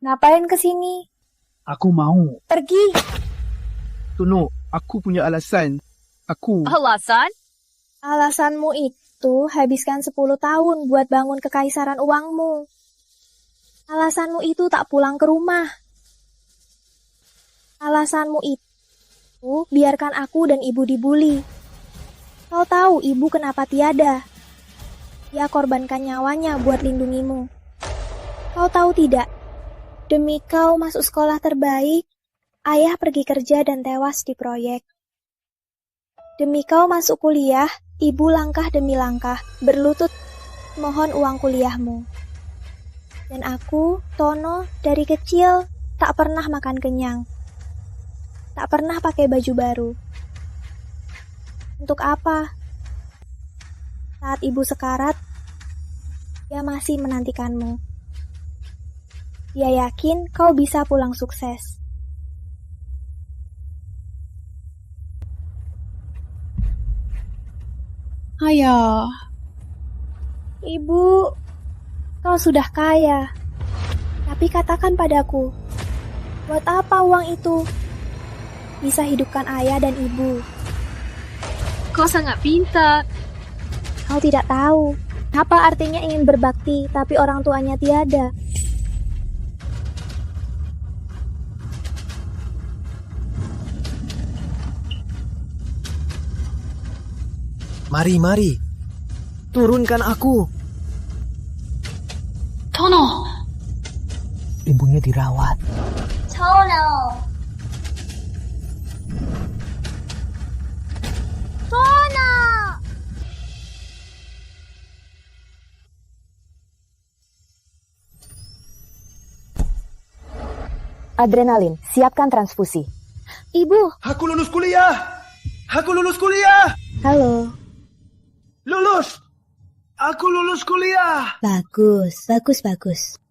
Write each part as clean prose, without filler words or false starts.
Ngapain kesini? Aku mau. Pergi. Tono, aku punya alasan. Alasan? Alasanmu itu habiskan 10 tahun buat bangun kekaisaran uangmu. Alasanmu itu tak pulang ke rumah. Alasanmu itu biarkan aku dan ibu dibully. Kau tahu ibu kenapa tiada? Dia korbankan nyawanya buat lindungimu. Kau tahu tidak? Demi kau masuk sekolah terbaik, ayah pergi kerja dan tewas di proyek. Demi kau masuk kuliah, ibu langkah demi langkah, berlutut mohon uang kuliahmu. Dan aku, Tono, dari kecil tak pernah makan kenyang. Tak pernah pakai baju baru. Untuk apa? Saat ibu sekarat, dia masih menantikanmu. Dia yakin kau bisa pulang sukses. Ayah. Ibu, kau sudah kaya. Tapi katakan padaku, buat apa uang itu? Bisa hidupkan ayah dan ibu. Kau sangat pintar. Kau tidak tahu apa artinya ingin berbakti tapi orang tuanya tiada. Mari. Turunkan aku. Tono. Ibunya dirawat. Tono. Tono. Adrenalin, siapkan transfusi. Ibu. Aku lulus kuliah. Halo. Lulus. Aku lulus kuliah. Bagus.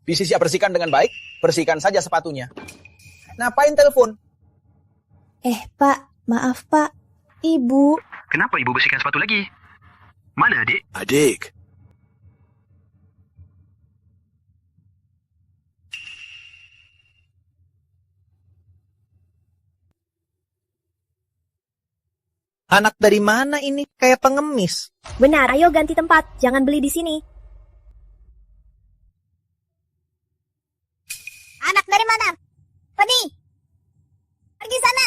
Visi siap bersihkan dengan baik, bersihkan saja sepatunya. Ngapain telepon? Pak, maaf Pak. Ibu. Kenapa ibu bersihkan sepatu lagi? Mana adik? Adik. Anak dari mana ini? Kayak pengemis. Benar, ayo ganti tempat. Jangan beli di sini. Anak dari mana? Pergi. Pergi sana.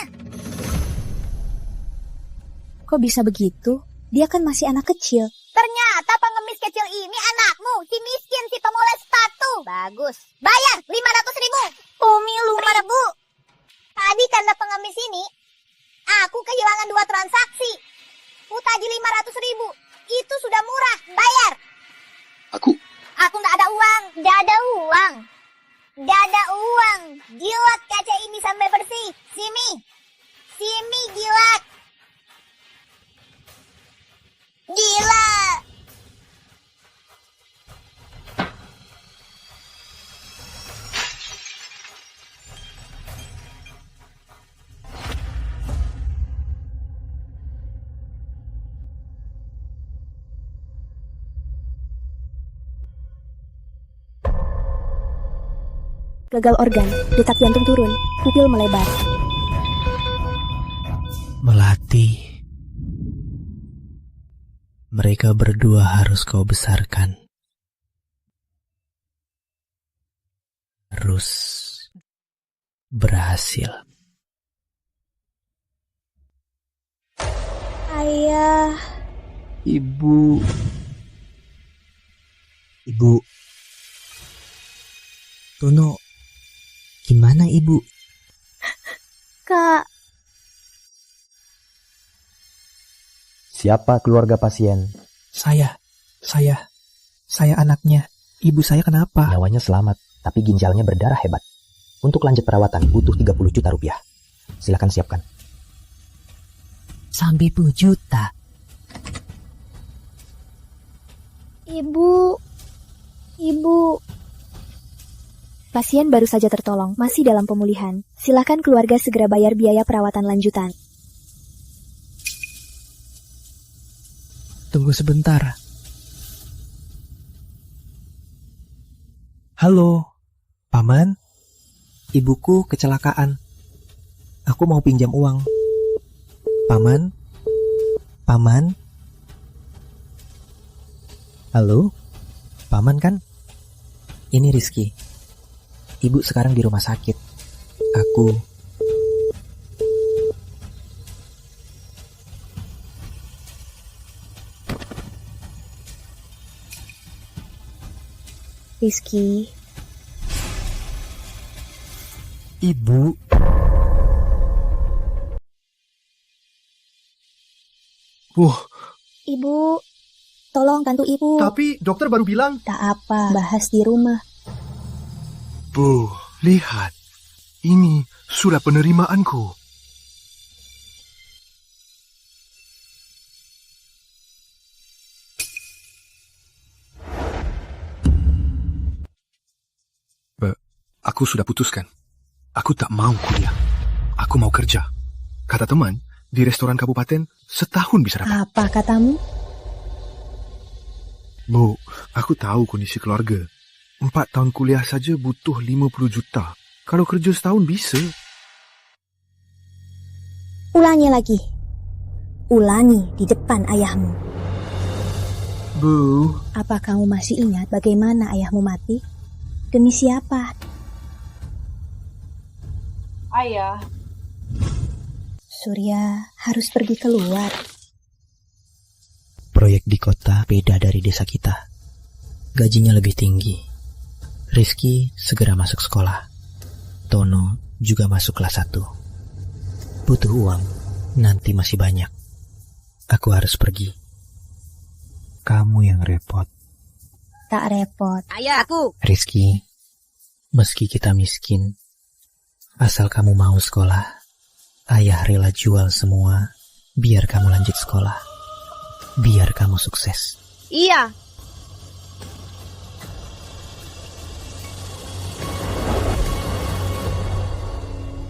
Kok bisa begitu? Dia kan masih anak kecil. Ternyata pengemis kecil ini anakmu. Si miskin, si pemoles sepatu. Bagus. Bayar 500.000. Umi lumer, Bu. Tadi karena pengemis ini, aku kehilangan 2 transaksi. Utagi 500.000. Itu sudah murah. Bayar. Aku nggak ada uang. Nggak ada uang. Jilat kaca ini sampai bersih. Simi jilat. Gila. Gagal organ, detak jantung turun, pupil melebar. Melati. Mereka berdua harus kau besarkan. Harus berhasil. Ayah. Ibu. Tono, gimana ibu? Kak. Siapa keluarga pasien? Saya anaknya. Ibu saya kenapa? Nyawanya selamat, tapi ginjalnya berdarah hebat. Untuk lanjut perawatan butuh 30 juta rupiah. Silakan siapkan. Sampai 10 juta. Ibu. Pasien baru saja tertolong, masih dalam pemulihan. Silakan keluarga segera bayar biaya perawatan lanjutan. Tunggu sebentar. Halo, Paman? Ibuku kecelakaan. Aku mau pinjam uang. Paman? Paman? Halo? Paman kan? Ini Rizky. Ibu sekarang di rumah sakit. Aku... Rizky, Ibu... Ibu, tolong bantu ibu. Tapi dokter baru bilang... Tak apa, bahas di rumah. Bu, lihat. Ini surat penerimaanku. Aku sudah putuskan. Aku tak mau kuliah. Aku mau kerja. Kata teman, di restoran kabupaten setahun bisa dapat. Apa katamu? Bu, aku tahu kondisi keluarga. 4 tahun kuliah saja butuh 50 juta. Kalau kerja setahun bisa. Ulangi lagi. Ulangi di depan ayahmu. Bu, Apa kamu masih ingat bagaimana ayahmu mati? Demi siapa? Ayah. Surya harus pergi keluar. Proyek di kota beda dari desa kita. Gajinya lebih tinggi. Rizky segera masuk sekolah. Tono juga masuk kelas 1. Butuh uang, nanti masih banyak. Aku harus pergi. Kamu yang repot. Tak repot. Ayah, aku. Rizky, meski kita miskin, asal kamu mau sekolah, ayah rela jual semua biar kamu lanjut sekolah. Biar kamu sukses. Iya.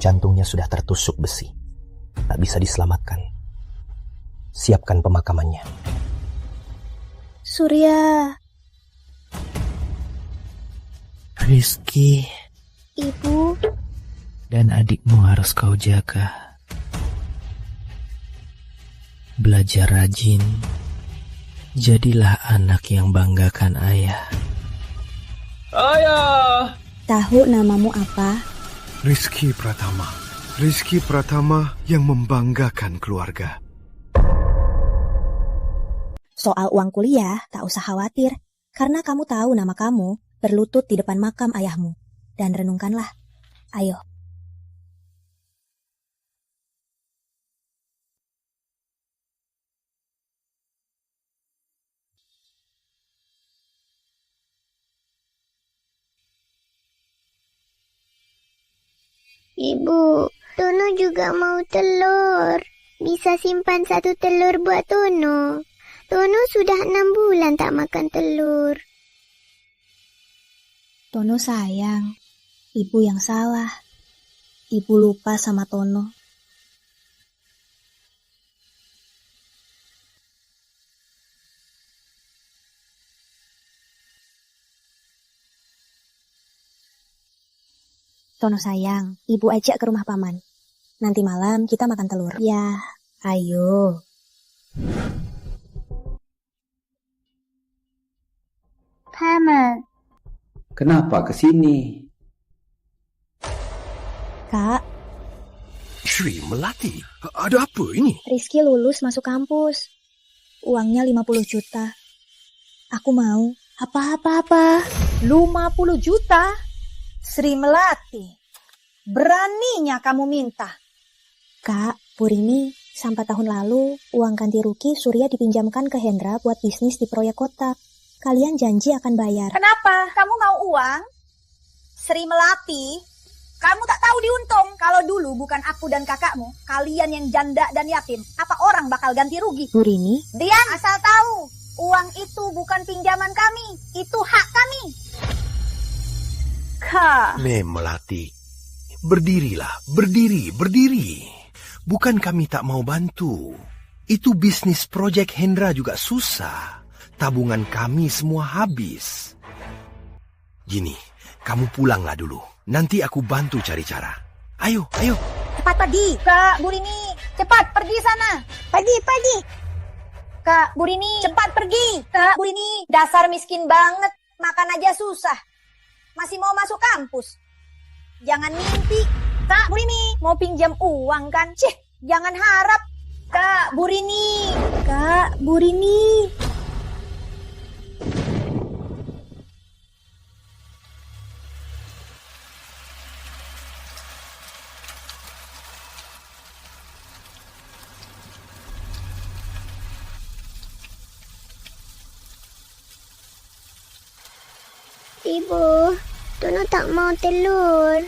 Jantungnya sudah tertusuk besi. Tak bisa diselamatkan. Siapkan pemakamannya. Surya, Rizky Ibu, dan adikmu harus kau jaga. Belajar rajin. Jadilah anak yang banggakan ayah. Ayah! Tahu namamu apa? Rizky Pratama. Rizky Pratama yang membanggakan keluarga. Soal uang kuliah, tak usah khawatir. Karena kamu tahu nama kamu berlutut di depan makam ayahmu. Dan renungkanlah. Ayo. Ibu, Tono juga mau telur. Bisa simpan 1 telur buat Tono. Tono sudah 6 bulan tak makan telur. Tono sayang. Ibu yang salah. Ibu lupa sama Tono. Tono sayang, ibu ajak ke rumah paman. Nanti malam kita makan telur. Ya, ayo. Paman, Kenapa ke sini? Kak, Sri Melati, ada apa ini? Rizky lulus masuk kampus. Uangnya 50 juta. Aku mau. Apa-apa-apa? 50 juta? Sri Melati, beraninya kamu minta. Kak, Purini, sampai tahun lalu uang ganti rugi Surya dipinjamkan ke Hendra buat bisnis di proyek kota. Kalian janji akan bayar. Kenapa? Kamu mau uang? Sri Melati, kamu tak tahu diuntung. Kalau dulu bukan aku dan kakakmu, kalian yang janda dan yatim, apa orang bakal ganti rugi? Purini? Dian, asal tahu, uang itu bukan pinjaman kami, itu hak kami. Kak. Melati, berdirilah, berdiri. Bukan kami tak mau bantu. Itu bisnis proyek Hendra juga susah. Tabungan kami semua habis. Gini, kamu pulanglah dulu. Nanti aku bantu cari cara. Ayo. Cepat pergi, Kak Burini. Cepat pergi sana. Pergi. Kak Burini, cepat pergi. Kak Burini, dasar miskin banget. Makan aja susah. Masih mau masuk kampus. Jangan mimpi. Kak Burini, mau pinjam uang kan? Cih, jangan harap. Kak Burini. Kak Burini. Ibu, Tono tak mau telur.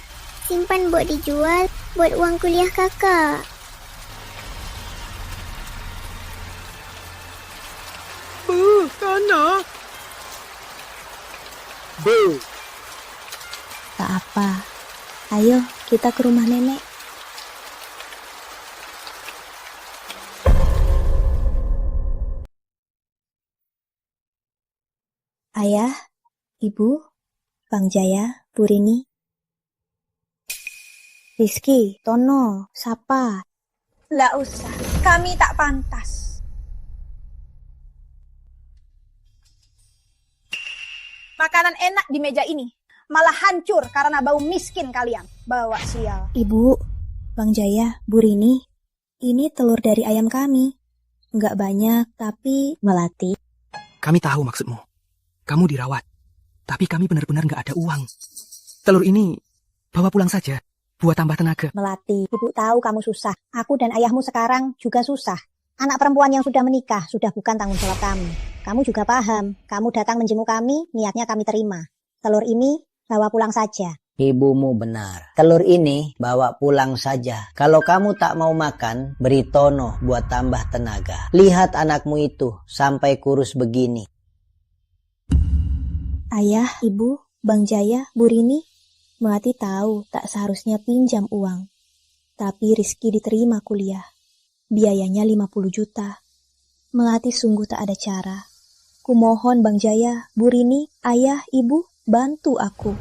Simpan buat dijual, buat uang kuliah kakak. Bu, Tono. Bu. Tak apa. Ayo, kita ke rumah nenek. Ayah, Ibu, Bang Jaya, Bu Rini, Rizky, Tono, Sapa. Lah usah, kami tak pantas. Makanan enak di meja ini, malah hancur karena bau miskin kalian. Bawa sial. Ibu, Bang Jaya, Bu Rini, ini telur dari ayam kami. Nggak banyak, tapi Melati. Kami tahu maksudmu. Kamu dirawat. Tapi kami benar-benar nggak ada uang. Telur ini bawa pulang saja, buat tambah tenaga. Melati, Ibu tahu kamu susah. Aku dan ayahmu sekarang juga susah. Anak perempuan yang sudah menikah sudah bukan tanggung jawab kami. Kamu juga paham, kamu datang menjenguk kami, niatnya kami terima. Telur ini bawa pulang saja. Ibumu benar. Telur ini bawa pulang saja. Kalau kamu tak mau makan, beri Tono buat tambah tenaga. Lihat anakmu itu sampai kurus begini. Ayah, Ibu, Bang Jaya, Bu Rini, Melati tahu tak seharusnya pinjam uang. Tapi Rizky diterima kuliah. Biayanya 50 juta. Melati sungguh tak ada cara. Kumohon Bang Jaya, Bu Rini, Ayah, Ibu, bantu aku.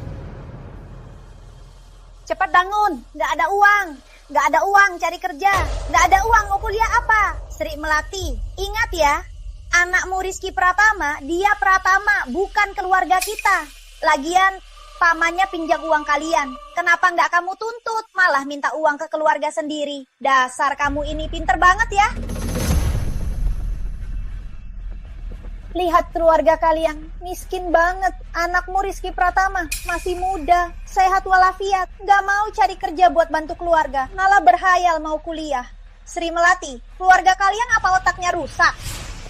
Cepat bangun, nggak ada uang. Nggak ada uang cari kerja. Nggak ada uang mau kuliah apa? Sri Melati, ingat ya. Anakmu Rizky Pratama, dia Pratama, bukan keluarga kita. Lagian, pamannya pinjam uang kalian. Kenapa nggak kamu tuntut, malah minta uang ke keluarga sendiri? Dasar kamu ini pinter banget ya. Lihat keluarga kalian, miskin banget. Anakmu Rizky Pratama, masih muda, sehat walafiat. Nggak mau cari kerja buat bantu keluarga, malah berhayal mau kuliah. Sri Melati, keluarga kalian apa otaknya rusak?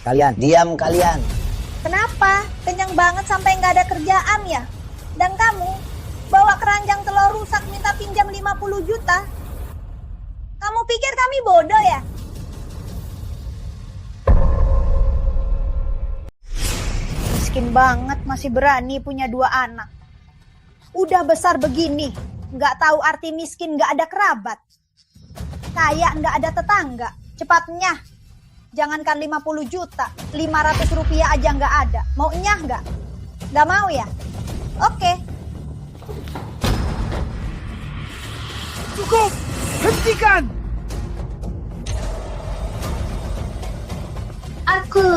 Kalian, diam kalian. Kenapa? Kenyang banget sampai nggak ada kerjaan ya? Dan kamu bawa keranjang telur rusak minta pinjam 50 juta? Kamu pikir kami bodoh ya? Miskin banget masih berani punya 2 anak. Udah besar begini, nggak tahu arti miskin nggak ada kerabat. Kaya nggak ada tetangga. Cepatnya. Jangankan 50 juta, 500 rupiah aja nggak ada. Mau nyah nggak? Nggak mau ya? Oke. Cukup! Hentikan! Aku.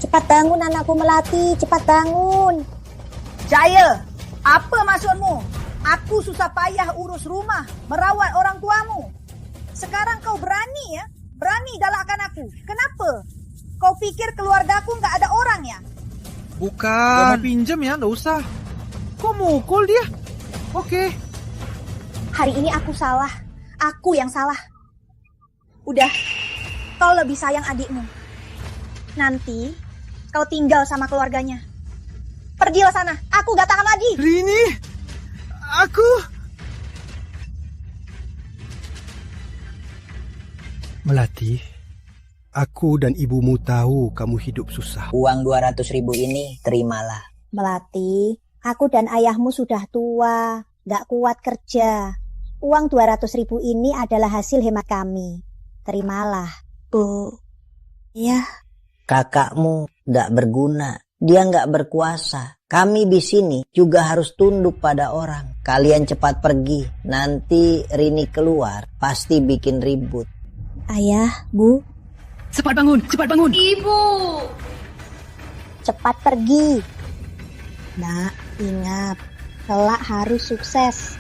Cepat bangun anakku Melati, cepat bangun. Jaya, apa maksudmu? Aku susah payah urus rumah, merawat orang tuamu. Sekarang kau berani ya? Berani galakkan aku. Kenapa? Kau pikir keluargaku nggak ada orang ya? Bukan. Mau pinjam ya, nggak usah. Kok mukul dia? Oke. Hari ini aku salah. Aku yang salah. Udah, kau lebih sayang adikmu. Nanti, kau tinggal sama keluarganya. Pergilah sana, aku gak tahan lagi. Rini, aku... Melati, aku dan ibumu tahu kamu hidup susah. Uang 200.000 ini terimalah. Melati, aku dan ayahmu sudah tua, gak kuat kerja. Uang 200.000 ini adalah hasil hemat kami. Terimalah. Bu. Ya. Kakakmu gak berguna. Dia gak berkuasa. Kami di sini juga harus tunduk pada orang. Kalian cepat pergi, nanti Rini keluar, pasti bikin ribut. Ayah, Bu. Cepat bangun, cepat bangun. Ibu. Cepat pergi. Nak, ingat, kelak harus sukses.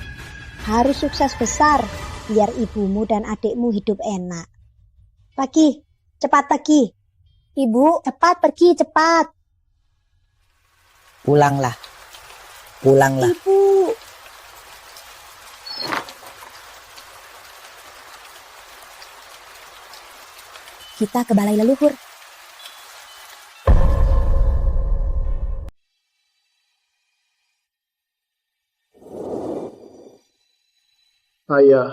Harus sukses besar, biar ibumu dan adikmu hidup enak. Pergi, cepat pergi. Ibu, cepat pergi, cepat. Pulanglah. Pulanglah. Ibu. Kita ke balai leluhur. Ayah.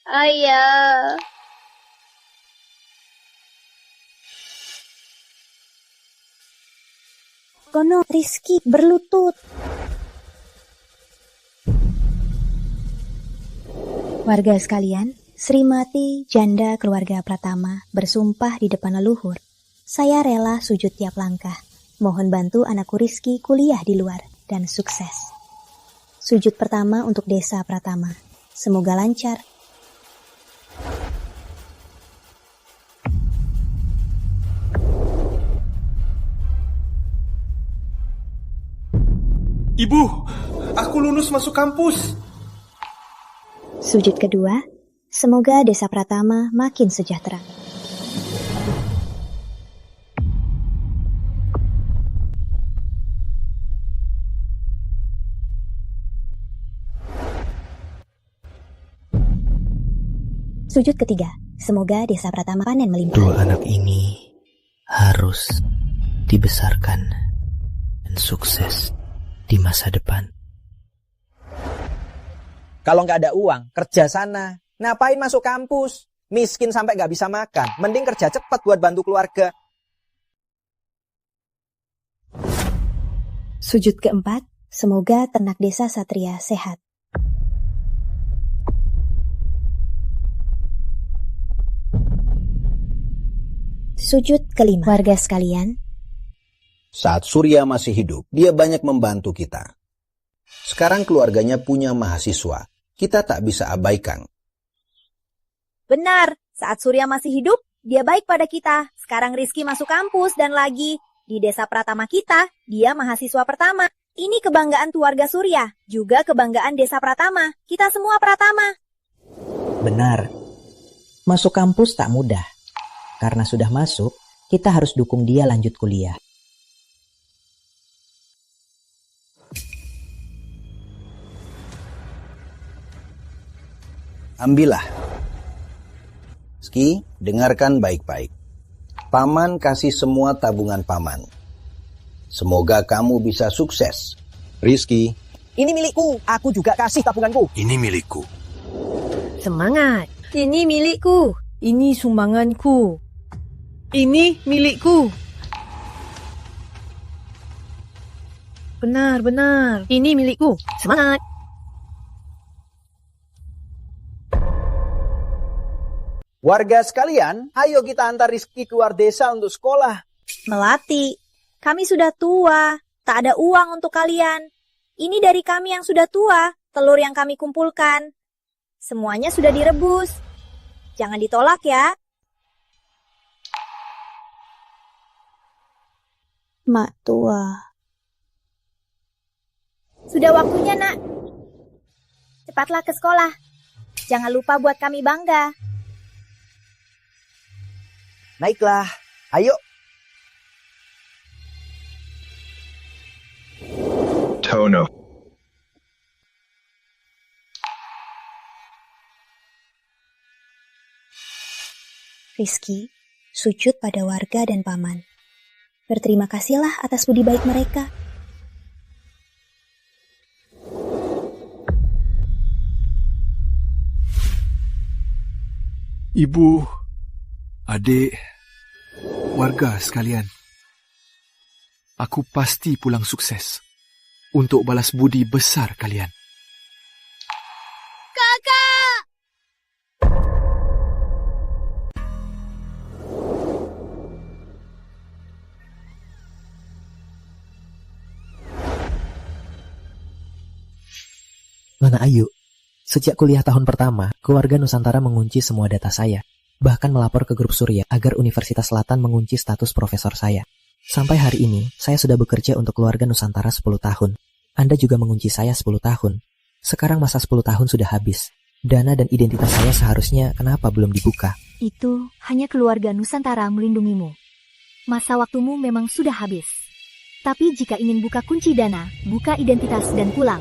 Ayah. Kono, Rizky berlutut. Warga sekalian, Srimati, janda keluarga Pratama, bersumpah di depan leluhur. Saya rela sujud tiap langkah. Mohon bantu anakku Rizky kuliah di luar dan sukses. Sujud pertama untuk desa Pratama. Semoga lancar. Ibu, aku lulus masuk kampus. Sujud kedua, semoga desa Pratama makin sejahtera. Sujud ketiga, semoga desa Pratama panen melimpah. Dua anak ini harus dibesarkan dan sukses di masa depan. Kalau nggak ada uang, kerja sana. Ngapain masuk kampus? Miskin sampai nggak bisa makan. Mending kerja cepat buat bantu keluarga. Sujud keempat, semoga ternak desa Satria sehat. Sujud kelima, warga sekalian. Saat Surya masih hidup, dia banyak membantu kita. Sekarang keluarganya punya mahasiswa. Kita tak bisa abaikan. Benar, saat Surya masih hidup, dia baik pada kita. Sekarang Rizky masuk kampus dan lagi di desa Pratama kita, dia mahasiswa pertama. Ini kebanggaan keluarga Surya, juga kebanggaan desa Pratama. Kita semua Pratama. Benar, masuk kampus tak mudah. Karena sudah masuk, kita harus dukung dia lanjut kuliah. Ambillah. Rizky, dengarkan baik-baik. Paman kasih semua tabungan paman. Semoga kamu bisa sukses. Rizky. Ini milikku, aku juga kasih tabunganku. Ini milikku. Semangat. Ini milikku. Ini sumbanganku. Ini milikku. Benar. Ini milikku. Semangat. Warga sekalian, ayo kita antar Rizky keluar desa untuk sekolah. Melati, kami sudah tua. Tak ada uang untuk kalian. Ini dari kami yang sudah tua, telur yang kami kumpulkan. Semuanya sudah direbus. Jangan ditolak ya. Mak tua. Sudah waktunya, Nak. Cepatlah ke sekolah. Jangan lupa buat kami bangga. Naiklah, ayo. Tono. Rizky, sujud pada warga dan paman. Berterima kasihlah atas budi baik mereka. Ibu, adik, warga sekalian. Aku pasti pulang sukses untuk balas budi besar kalian. Kakak! Nona Ayu, sejak kuliah tahun pertama, keluarga Nusantara mengunci semua data saya. Bahkan melapor ke grup Surya agar Universitas Selatan mengunci status profesor saya. Sampai hari ini, saya sudah bekerja untuk keluarga Nusantara 10 tahun. Anda juga mengunci saya 10 tahun. Sekarang masa 10 tahun sudah habis. Dana dan identitas saya seharusnya kenapa belum dibuka? Itu hanya keluarga Nusantara melindungimu. Masa waktumu memang sudah habis. Tapi jika ingin buka kunci dana, buka identitas dan pulang.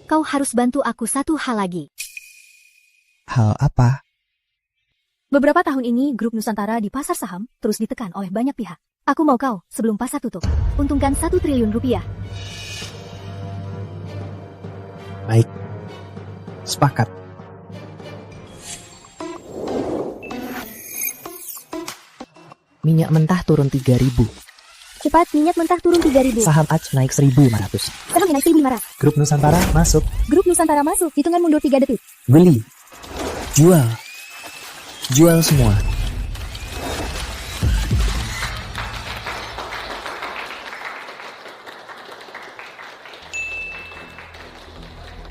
Kau harus bantu aku satu hal lagi. Hal apa? Beberapa tahun ini grup Nusantara di pasar saham terus ditekan oleh banyak pihak. Aku mau kau sebelum pasar tutup. Untungkan 1 triliun rupiah. Baik. Sepakat. Minyak mentah turun 3.000. Cepat, minyak mentah turun 3.000. Saham ACH naik 1.500. Saham naik 1.500. Grup Nusantara masuk. Grup Nusantara masuk. Hitungan mundur 3 detik. Beli. Jual. Jual semua.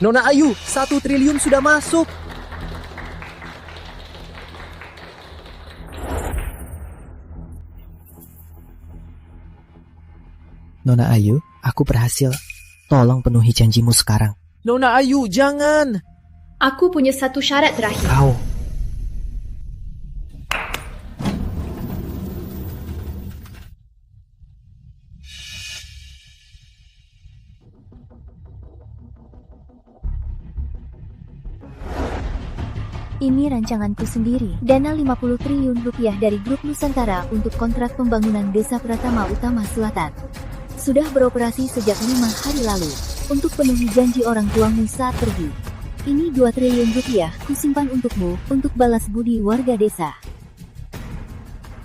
Nona Ayu, 1 triliun sudah masuk. Nona Ayu, aku berhasil. Tolong penuhi janjimu sekarang. Nona Ayu, jangan. Aku punya satu syarat terakhir. Kau. Ini rancanganku sendiri. Dana 50 triliun rupiah dari grup Nusantara untuk kontrak pembangunan Desa Pratama Utama Selatan. Sudah beroperasi sejak 5 hari lalu. Untuk penuhi janji orang tuamu saat pergi. Ini 2 triliun rupiah kusimpan untukmu untuk balas budi warga desa.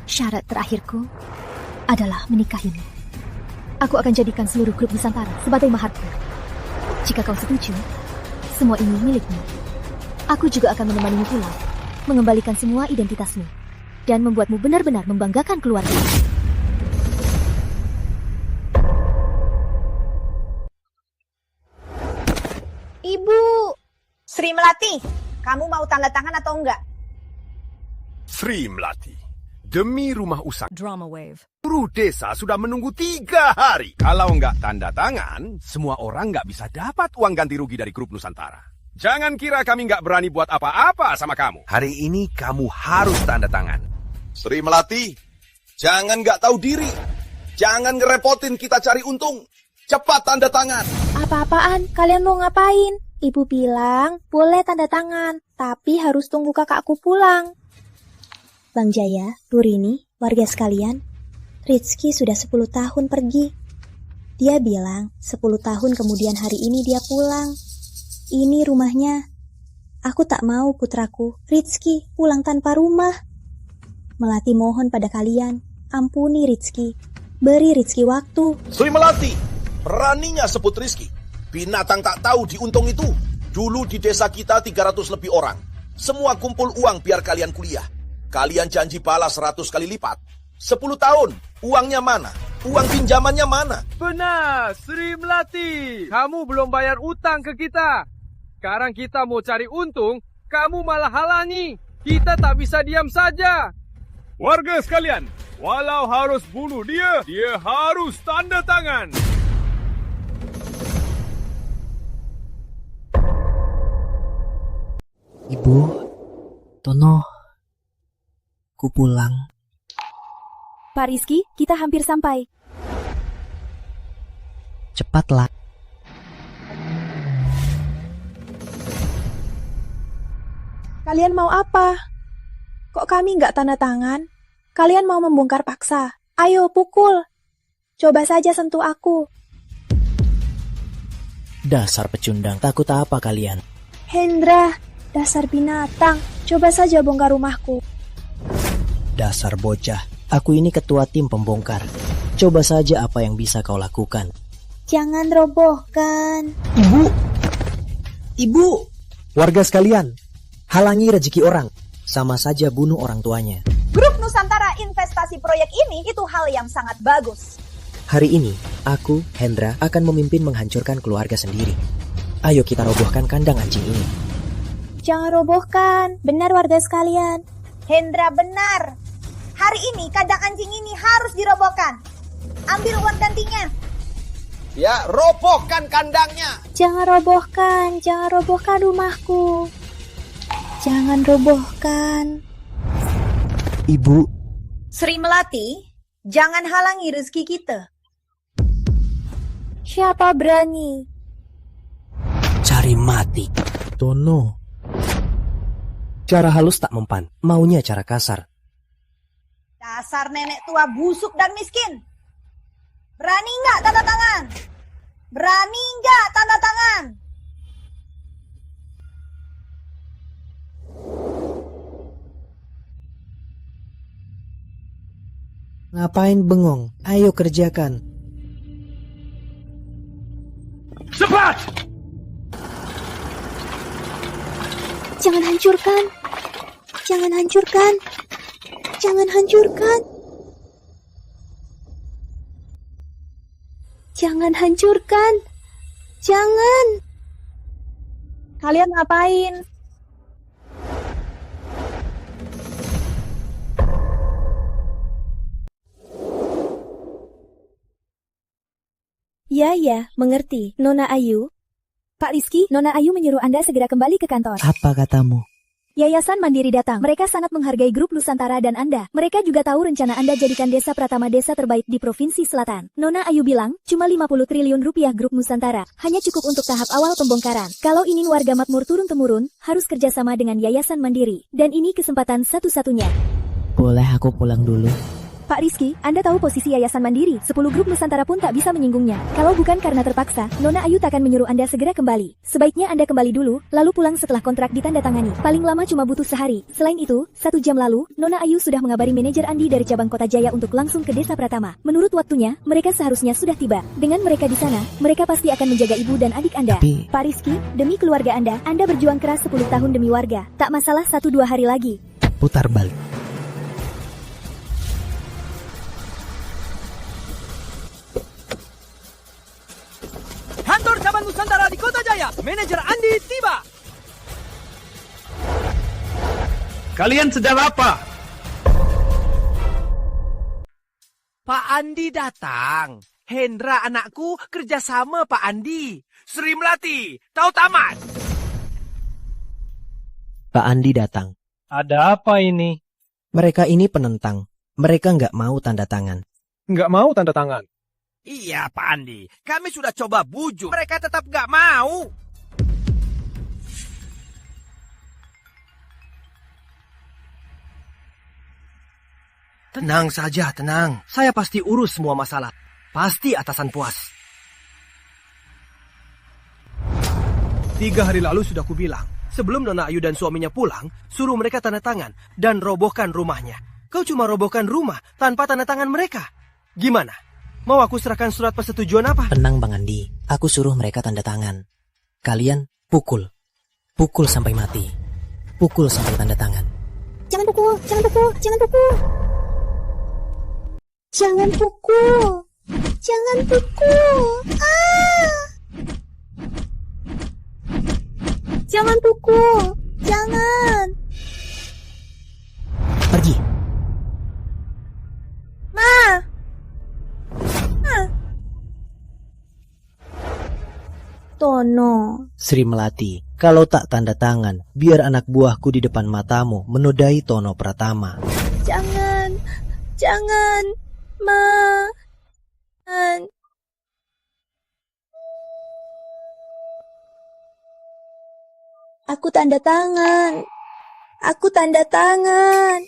Syarat terakhirku adalah menikahimu. Aku akan jadikan seluruh grup Nusantara sebagai maharku. Jika kau setuju, semua ini milikmu. Aku juga akan menemanimu pulang, mengembalikan semua identitasmu, dan membuatmu benar-benar membanggakan keluarga. Ibu, Sri Melati, kamu mau tanda tangan atau enggak? Sri Melati, demi rumah usaha Drama Wave. seluruh desa sudah menunggu 3 hari. Kalau nggak tanda tangan, semua orang nggak bisa dapat uang ganti rugi dari grup Nusantara. Jangan kira kami nggak berani buat apa-apa sama kamu. Hari ini kamu harus tanda tangan. Sri Melati, jangan nggak tahu diri. Jangan ngerepotin kita cari untung. Cepat tanda tangan. Apa-apaan? Kalian mau ngapain? Ibu bilang boleh tanda tangan, tapi harus tunggu kakakku pulang. Bang Jaya, Bu Rini, warga sekalian, Rizky sudah 10 tahun pergi. Dia bilang 10 tahun kemudian hari ini dia pulang. Ini rumahnya. Aku tak mau putraku, Rizky, pulang tanpa rumah. Melati mohon pada kalian, ampuni Rizky. Beri Rizky waktu. Sri Melati, beraninya sebut Rizky. Binatang tak tahu diuntung itu. Dulu di desa kita 300 lebih orang. Semua kumpul uang biar kalian kuliah. Kalian janji balas 100 kali lipat. 10 tahun, uangnya mana? Uang pinjamannya mana? Benar, Sri Melati. Kamu belum bayar utang ke kita. Sekarang kita mau cari untung, kamu malah halangi. Kita tak bisa diam saja. Warga sekalian, walau harus bunuh dia, dia harus tanda tangan. Ibu, Tono, ku pulang. Pak Rizky, kita hampir sampai. Cepatlah. Kalian mau apa? Kok kami nggak tanda tangan? Kalian mau membongkar paksa? Ayo pukul. Coba saja sentuh aku. Dasar pecundang, takut apa kalian? Hendra, dasar binatang. Coba saja bongkar rumahku. Dasar bocah, aku ini ketua tim pembongkar. Coba saja apa yang bisa kau lakukan. Jangan robohkan. Ibu! Warga sekalian, halangi rezeki orang. Sama saja bunuh orang tuanya. Grup Nusantara investasi proyek ini itu hal yang sangat bagus. Hari ini, aku, Hendra, akan memimpin menghancurkan keluarga sendiri. Ayo kita robohkan kandang anjing ini. Jangan robohkan, benar warga sekalian. Hendra benar. Hari ini kandang anjing ini harus dirobohkan. Ambil uang gantinya. Ya, robohkan kandangnya. Jangan robohkan rumahku. Jangan robohkan. Ibu. Sri Melati, jangan halangi rezeki kita. Siapa berani? Cari mati. Tono. Cara halus tak mempan, maunya cara kasar. Dasar nenek tua busuk dan miskin. Berani nggak tanda tangan? Berani nggak tanda tangan? Ngapain bengong? Ayo kerjakan. Cepat! Jangan hancurkan. Jangan hancurkan. Jangan hancurkan. Jangan hancurkan. Jangan. Kalian ngapain? Ya, mengerti. Nona Ayu. Pak Rizky, Nona Ayu menyuruh Anda segera kembali ke kantor. Apa katamu? Yayasan Mandiri datang. Mereka sangat menghargai grup Nusantara dan Anda. Mereka juga tahu rencana Anda jadikan desa Pratama desa terbaik di Provinsi Selatan. Nona Ayu bilang, cuma 50 triliun rupiah grup Nusantara. Hanya cukup untuk tahap awal pembongkaran. Kalau ingin warga makmur turun-temurun, harus kerjasama dengan Yayasan Mandiri. Dan ini kesempatan satu-satunya. Boleh aku pulang dulu? Pak Rizky, Anda tahu posisi Yayasan Mandiri. 10 grup Nusantara pun tak bisa menyinggungnya. Kalau bukan karena terpaksa, Nona Ayu takkan menyuruh Anda segera kembali. Sebaiknya Anda kembali dulu, lalu pulang setelah kontrak ditandatangani. Paling lama cuma butuh sehari. Selain itu, 1 jam lalu, Nona Ayu sudah mengabari manajer Andi dari cabang Kota Jaya untuk langsung ke Desa Pratama. Menurut waktunya, mereka seharusnya sudah tiba. Dengan mereka di sana, mereka pasti akan menjaga ibu dan adik Anda. Pak Rizky, demi keluarga Anda berjuang keras 10 tahun demi warga. Tak masalah 1-2 hari lagi. Putar balik. Kantor cabang Nusantara di Kota Jaya, manajer Andi tiba. Kalian sedang apa? Pak Andi datang. Hendra anakku kerjasama Pak Andi. Sri Melati, tahu tamat. Pak Andi datang. Ada apa ini? Mereka ini penentang. Mereka nggak mau tanda tangan. Nggak mau tanda tangan? Iya Pak Andi, kami sudah coba bujuk. Mereka tetap nggak mau. Tenang saja, tenang. Saya pasti urus semua masalah. Pasti atasan puas. 3 hari lalu sudah kubilang, sebelum Nona Ayu dan suaminya pulang, suruh mereka tanda tangan dan robohkan rumahnya. Kau cuma robohkan rumah tanpa tanda tangan mereka. Gimana? Mau aku serahkan surat persetujuan apa? Tenang Bang Andi, aku suruh mereka tanda tangan. Kalian pukul. Pukul sampai mati. Pukul sampai tanda tangan. Jangan pukul, jangan pukul, jangan pukul. Jangan pukul. Jangan pukul. Jangan pukul. Jangan. Pergi. Ma. Tono. Sri Melati, kalau tak tanda tangan, biar anak buahku di depan matamu menodai Tono Pratama. Jangan. Jangan. Ma. Aku tanda tangan. Aku tanda tangan.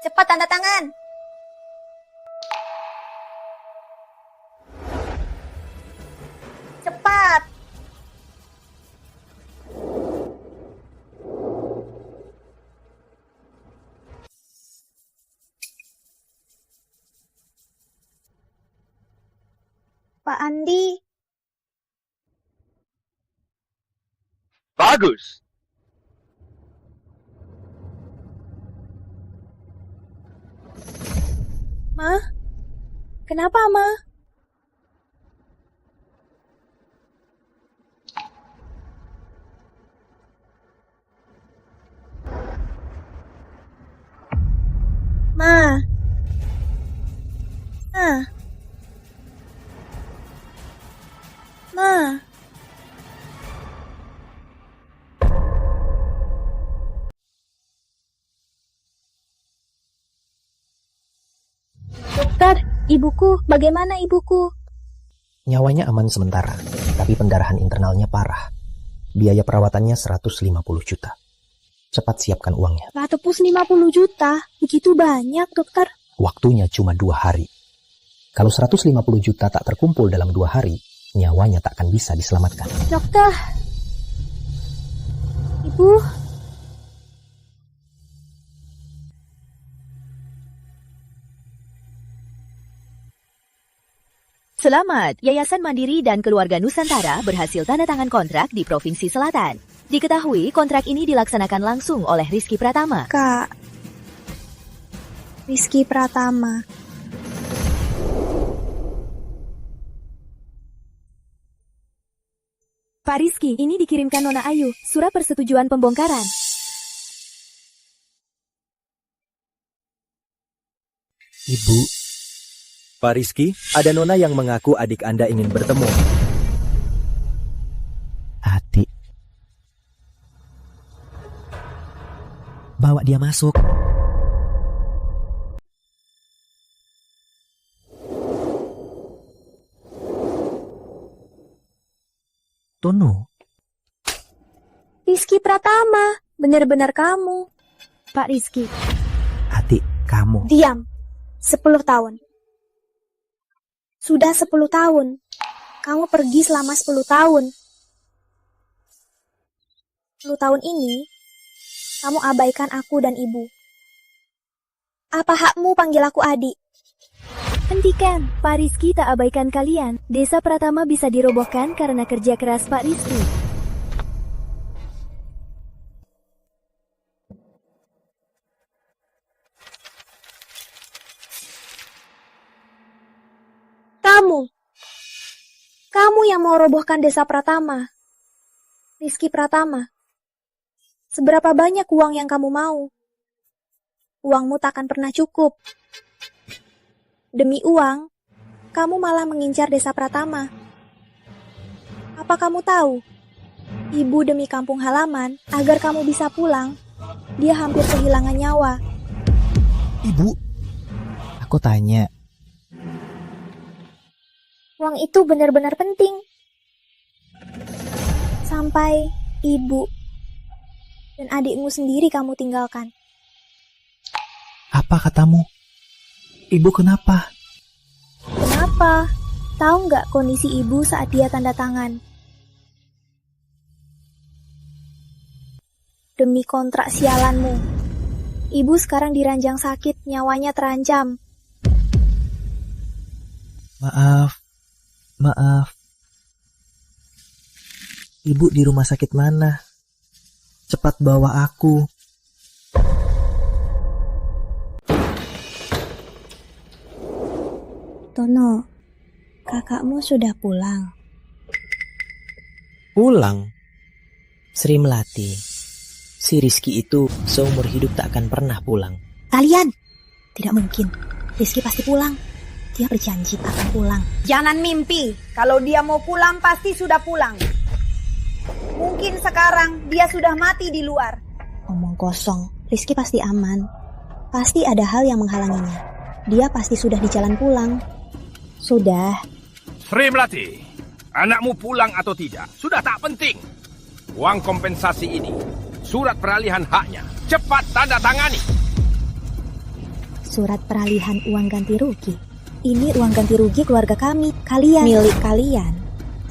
Cepat tanda tangan. Cepat. Pak Andi. Bagus. Ma? Kenapa, Ma? Ma. Ma. Dokter, ibuku, bagaimana ibuku? Nyawanya aman sementara, tapi pendarahan internalnya parah. Biaya perawatannya 150 juta. Cepat siapkan uangnya. 150 juta? Begitu banyak, dokter. Waktunya cuma 2 hari. Kalau 150 juta tak terkumpul dalam 2 hari, nyawanya tak akan bisa diselamatkan. Dokter. Ibu. Selamat, Yayasan Mandiri dan Keluarga Nusantara berhasil tanda tangan kontrak di Provinsi Selatan. Diketahui kontrak ini dilaksanakan langsung oleh Rizky Pratama. Kak. Rizky Pratama. Pak Rizky, ini dikirimkan Nona Ayu, surat persetujuan pembongkaran. Ibu. Pak Rizky, ada Nona yang mengaku adik Anda ingin bertemu. Adik. Bawa dia masuk. Tono. Rizky Pratama, benar-benar kamu. Pak Rizky. Adik kamu. Diam. 10 tahun. Sudah 10 tahun. Kamu pergi selama 10 tahun. 10 tahun ini, kamu abaikan aku dan ibu. Apa hakmu panggil aku adik? Hentikan, Pak Rizky tak abaikan kalian. Desa Pratama bisa dirobohkan karena kerja keras Pak Rizky. Kamu yang mau robohkan desa Pratama. Rizky Pratama. Seberapa banyak uang yang kamu mau? Uangmu takkan pernah cukup. Demi uang, kamu malah mengincar desa Pratama. Apa kamu tahu? Ibu demi kampung halaman, agar kamu bisa pulang, dia hampir kehilangan nyawa. Ibu, aku tanya. Uang itu benar-benar penting. Sampai ibu dan adikmu sendiri kamu tinggalkan. Apa katamu? Ibu kenapa? Kenapa? Tahu nggak kondisi ibu saat dia tanda tangan? Demi kontrak sialanmu. Ibu sekarang diranjang sakit, nyawanya terancam. Maaf. Ibu di rumah sakit mana? Cepat bawa aku. Tono, kakakmu sudah pulang. Pulang? Sri Melati, si Rizky itu seumur hidup tak akan pernah pulang. Kalian! Tidak mungkin. Rizky pasti pulang. Dia berjanji akan pulang. Jangan mimpi. Kalau dia mau pulang, pasti sudah pulang. Mungkin sekarang dia sudah mati di luar. Omong kosong. Rizky pasti aman. Pasti ada hal yang menghalanginya. Dia pasti sudah di jalan pulang. Sudah. Sri Melati, anakmu pulang atau tidak, sudah tak penting. Uang kompensasi ini, surat peralihan haknya, cepat tanda tangani. Surat peralihan uang ganti rugi. Ini uang ganti rugi keluarga kami. Kalian. Milik kalian.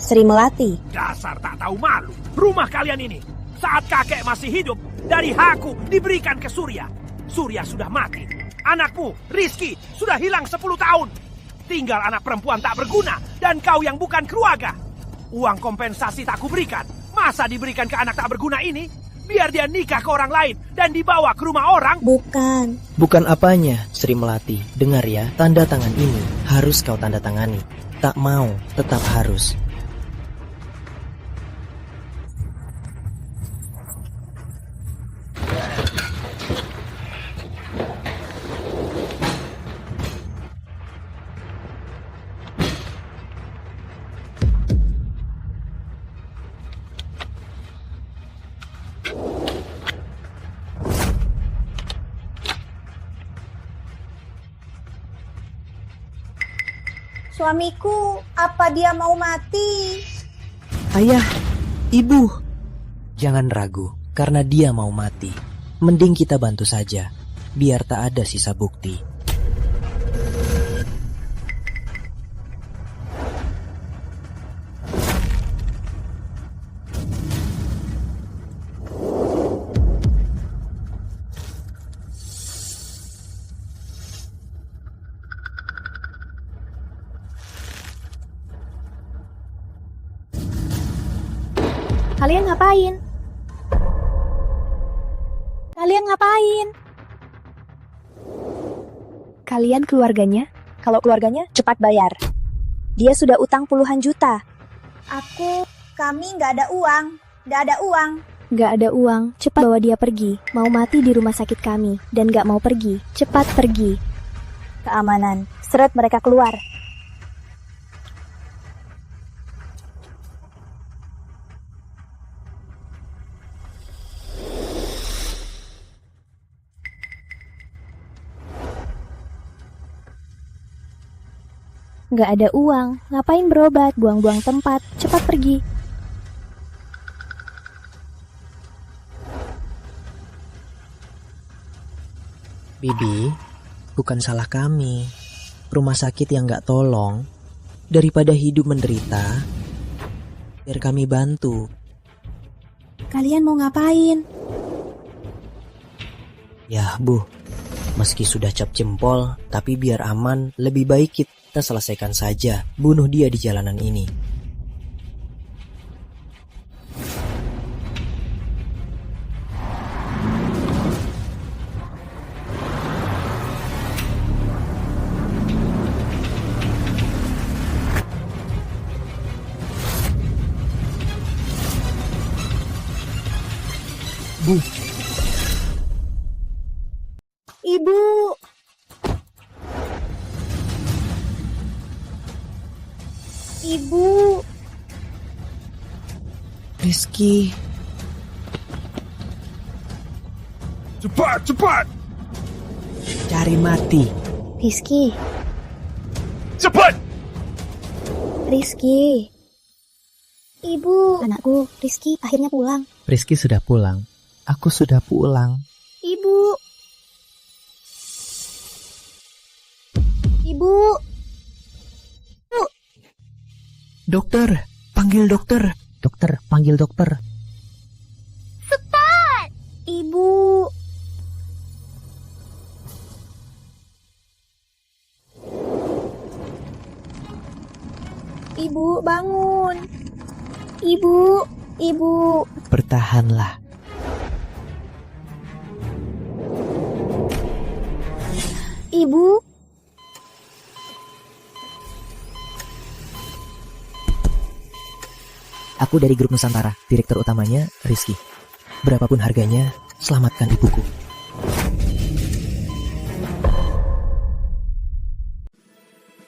Sri Melati. Dasar tak tahu malu. Rumah kalian ini, saat kakek masih hidup, dari hakku diberikan ke Surya. Surya sudah mati. Anakmu, Rizky, sudah hilang 10 tahun. Tinggal anak perempuan tak berguna, dan kau yang bukan keluarga. Uang kompensasi tak kuberikan. Masa diberikan ke anak tak berguna ini? Biar dia nikah ke orang lain dan dibawa ke rumah orang? Bukan. Bukan apanya, Sri Melati. Dengar ya, tanda tangan ini harus kau tanda tangani. Tak mau, tetap harus. Suamiku, apa dia mau mati? Ayah, ibu. Jangan ragu, karena dia mau mati. Mending kita bantu saja, biar tak ada sisa bukti. Kalian ngapain? Kalian ngapain? Kalian keluarganya? Kalau keluarganya, cepat bayar. Dia sudah utang puluhan juta. Kami nggak ada uang. Nggak ada uang. Nggak ada uang, cepat bawa dia pergi. Mau mati di rumah sakit kami, dan nggak mau pergi. Cepat pergi. Keamanan, seret mereka keluar. Nggak ada uang, ngapain berobat, buang-buang tempat, cepat pergi. Bibi, bukan salah kami. Rumah sakit yang nggak tolong, daripada hidup menderita, biar kami bantu. Kalian mau ngapain? Ya, Bu, meski sudah cap jempol, tapi biar aman, lebih baik kita selesaikan saja, bunuh dia di jalanan ini. Bu. Ibu. Ibu. Rizky. Cepat, cepat. Cari mati. Rizky. Cepat. Rizky. Ibu. Anakku, Rizky akhirnya pulang. Rizky sudah pulang. Aku sudah pulang. Ibu. Ibu. Dokter, panggil dokter. Dokter, panggil dokter. Cepat! Ibu. Ibu, bangun. Ibu, ibu. Bertahanlah. Ibu. Aku dari grup Nusantara, direktur utamanya Rizky. Berapapun harganya, selamatkan ibuku.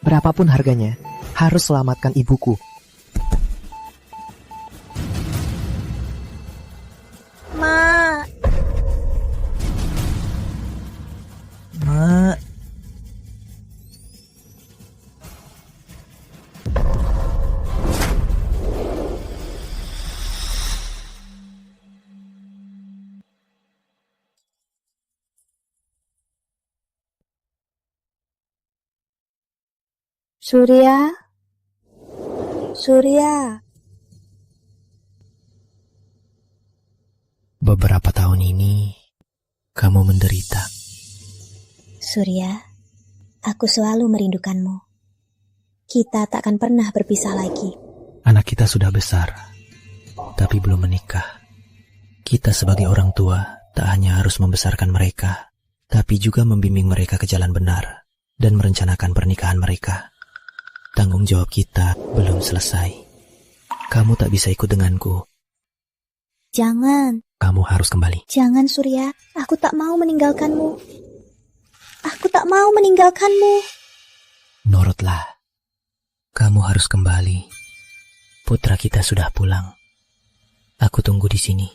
Berapapun harganya, harus selamatkan ibuku. Ma. Ma. Surya. Surya. Beberapa tahun ini, kamu menderita. Surya, aku selalu merindukanmu. Kita takkan pernah berpisah lagi. Anak kita sudah besar, tapi belum menikah. Kita sebagai orang tua tak hanya harus membesarkan mereka, tapi juga membimbing mereka ke jalan benar dan merencanakan pernikahan mereka. Tanggung jawab kita belum selesai. Kamu tak bisa ikut denganku. Jangan. Kamu harus kembali. Jangan, Surya. Aku tak mau meninggalkanmu. Aku tak mau meninggalkanmu. Nurutlah. Kamu harus kembali. Putra kita sudah pulang. Aku tunggu di sini.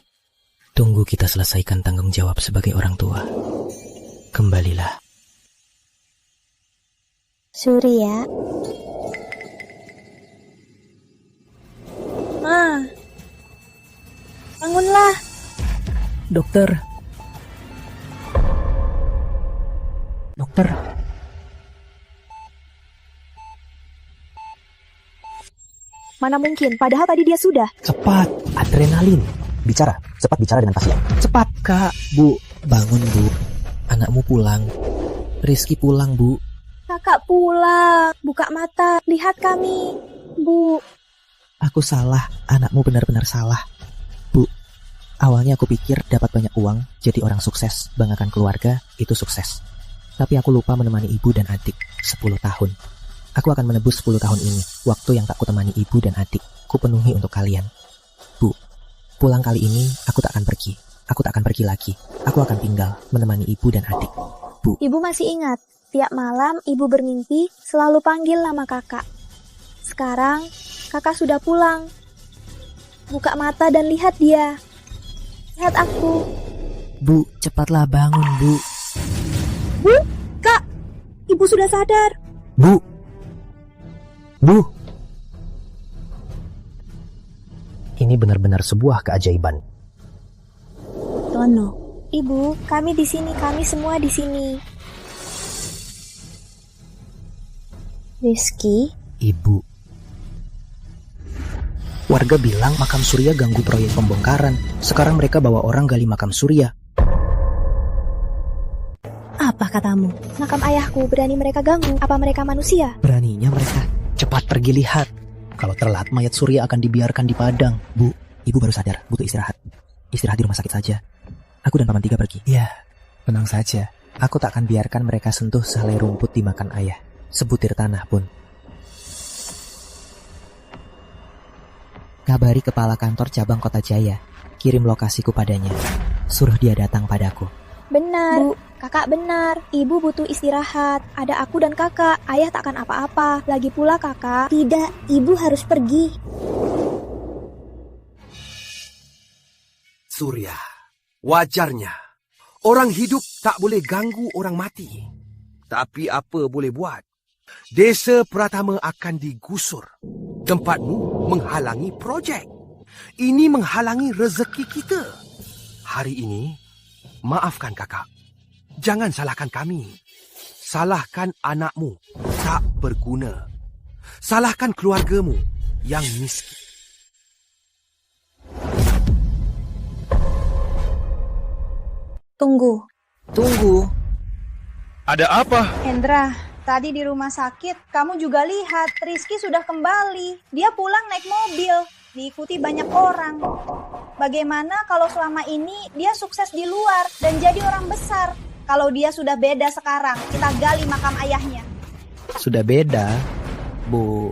Tunggu kita selesaikan tanggung jawab sebagai orang tua. Kembalilah. Surya. Dokter. Dokter. Mana mungkin, padahal tadi dia sudah. Cepat, adrenalin. Bicara, cepat bicara dengan pasien. Cepat, Kak. Bu, bangun, Bu. Anakmu pulang. Rizky pulang, Bu. Kakak pulang. Buka mata, lihat kami. Bu. Aku salah, anakmu benar-benar salah. Bu, awalnya aku pikir dapat banyak uang, jadi orang sukses, banggakan keluarga, itu sukses. Tapi aku lupa menemani ibu dan adik 10 tahun. Aku akan menebus 10 tahun ini, waktu yang tak kutemani ibu dan adik, kupenuhi untuk kalian. Bu, pulang kali ini aku tak akan pergi. Aku tak akan pergi lagi. Aku akan tinggal menemani ibu dan adik. Bu. Ibu masih ingat, tiap malam ibu bermimpi selalu panggil nama kakak. Sekarang kakak sudah pulang. Buka mata dan lihat dia. Lihat aku. Bu, cepatlah bangun, Bu. Bu, Kak, ibu sudah sadar. Bu. Bu. Ini benar-benar sebuah keajaiban. Tono. Ibu, kami di sini, kami semua di sini. Rizky. Ibu. Warga bilang makam Surya ganggu proyek pembongkaran. Sekarang mereka bawa orang gali makam Surya. Apa katamu? Makam ayahku, berani mereka ganggu? Apa mereka manusia? Beraninya mereka. Cepat pergi lihat. Kalau telat, mayat Surya akan dibiarkan di padang. Bu, ibu baru sadar, butuh istirahat. Istirahat di rumah sakit saja. Aku dan Paman Tiga pergi. Ya, tenang saja. Aku tak akan biarkan mereka sentuh sehelai rumput dimakan ayah. Sebutir tanah pun. Kabari kepala kantor cabang Kota Jaya. Kirim lokasiku padanya. Suruh dia datang padaku. Benar, Bu. Kakak benar. Ibu butuh istirahat. Ada aku dan kakak. Ayah takkan apa-apa. Lagi pula kakak. Tidak, ibu harus pergi. Surya, wajarnya. Orang hidup tak boleh ganggu orang mati. Tapi apa boleh buat? Desa Pratama akan digusur. Tempatmu menghalangi projek. Ini menghalangi rezeki kita. Hari ini, maafkan kakak. Jangan salahkan kami. Salahkan anakmu, tak berguna. Salahkan keluargamu yang miskin. Tunggu. Ada apa? Hendra, tadi di rumah sakit kamu juga lihat Rizky sudah kembali. Dia pulang naik mobil, diikuti banyak orang. Bagaimana kalau selama ini dia sukses di luar dan jadi orang besar? Kalau dia sudah beda sekarang, kita gali makam ayahnya. Sudah beda, Bu.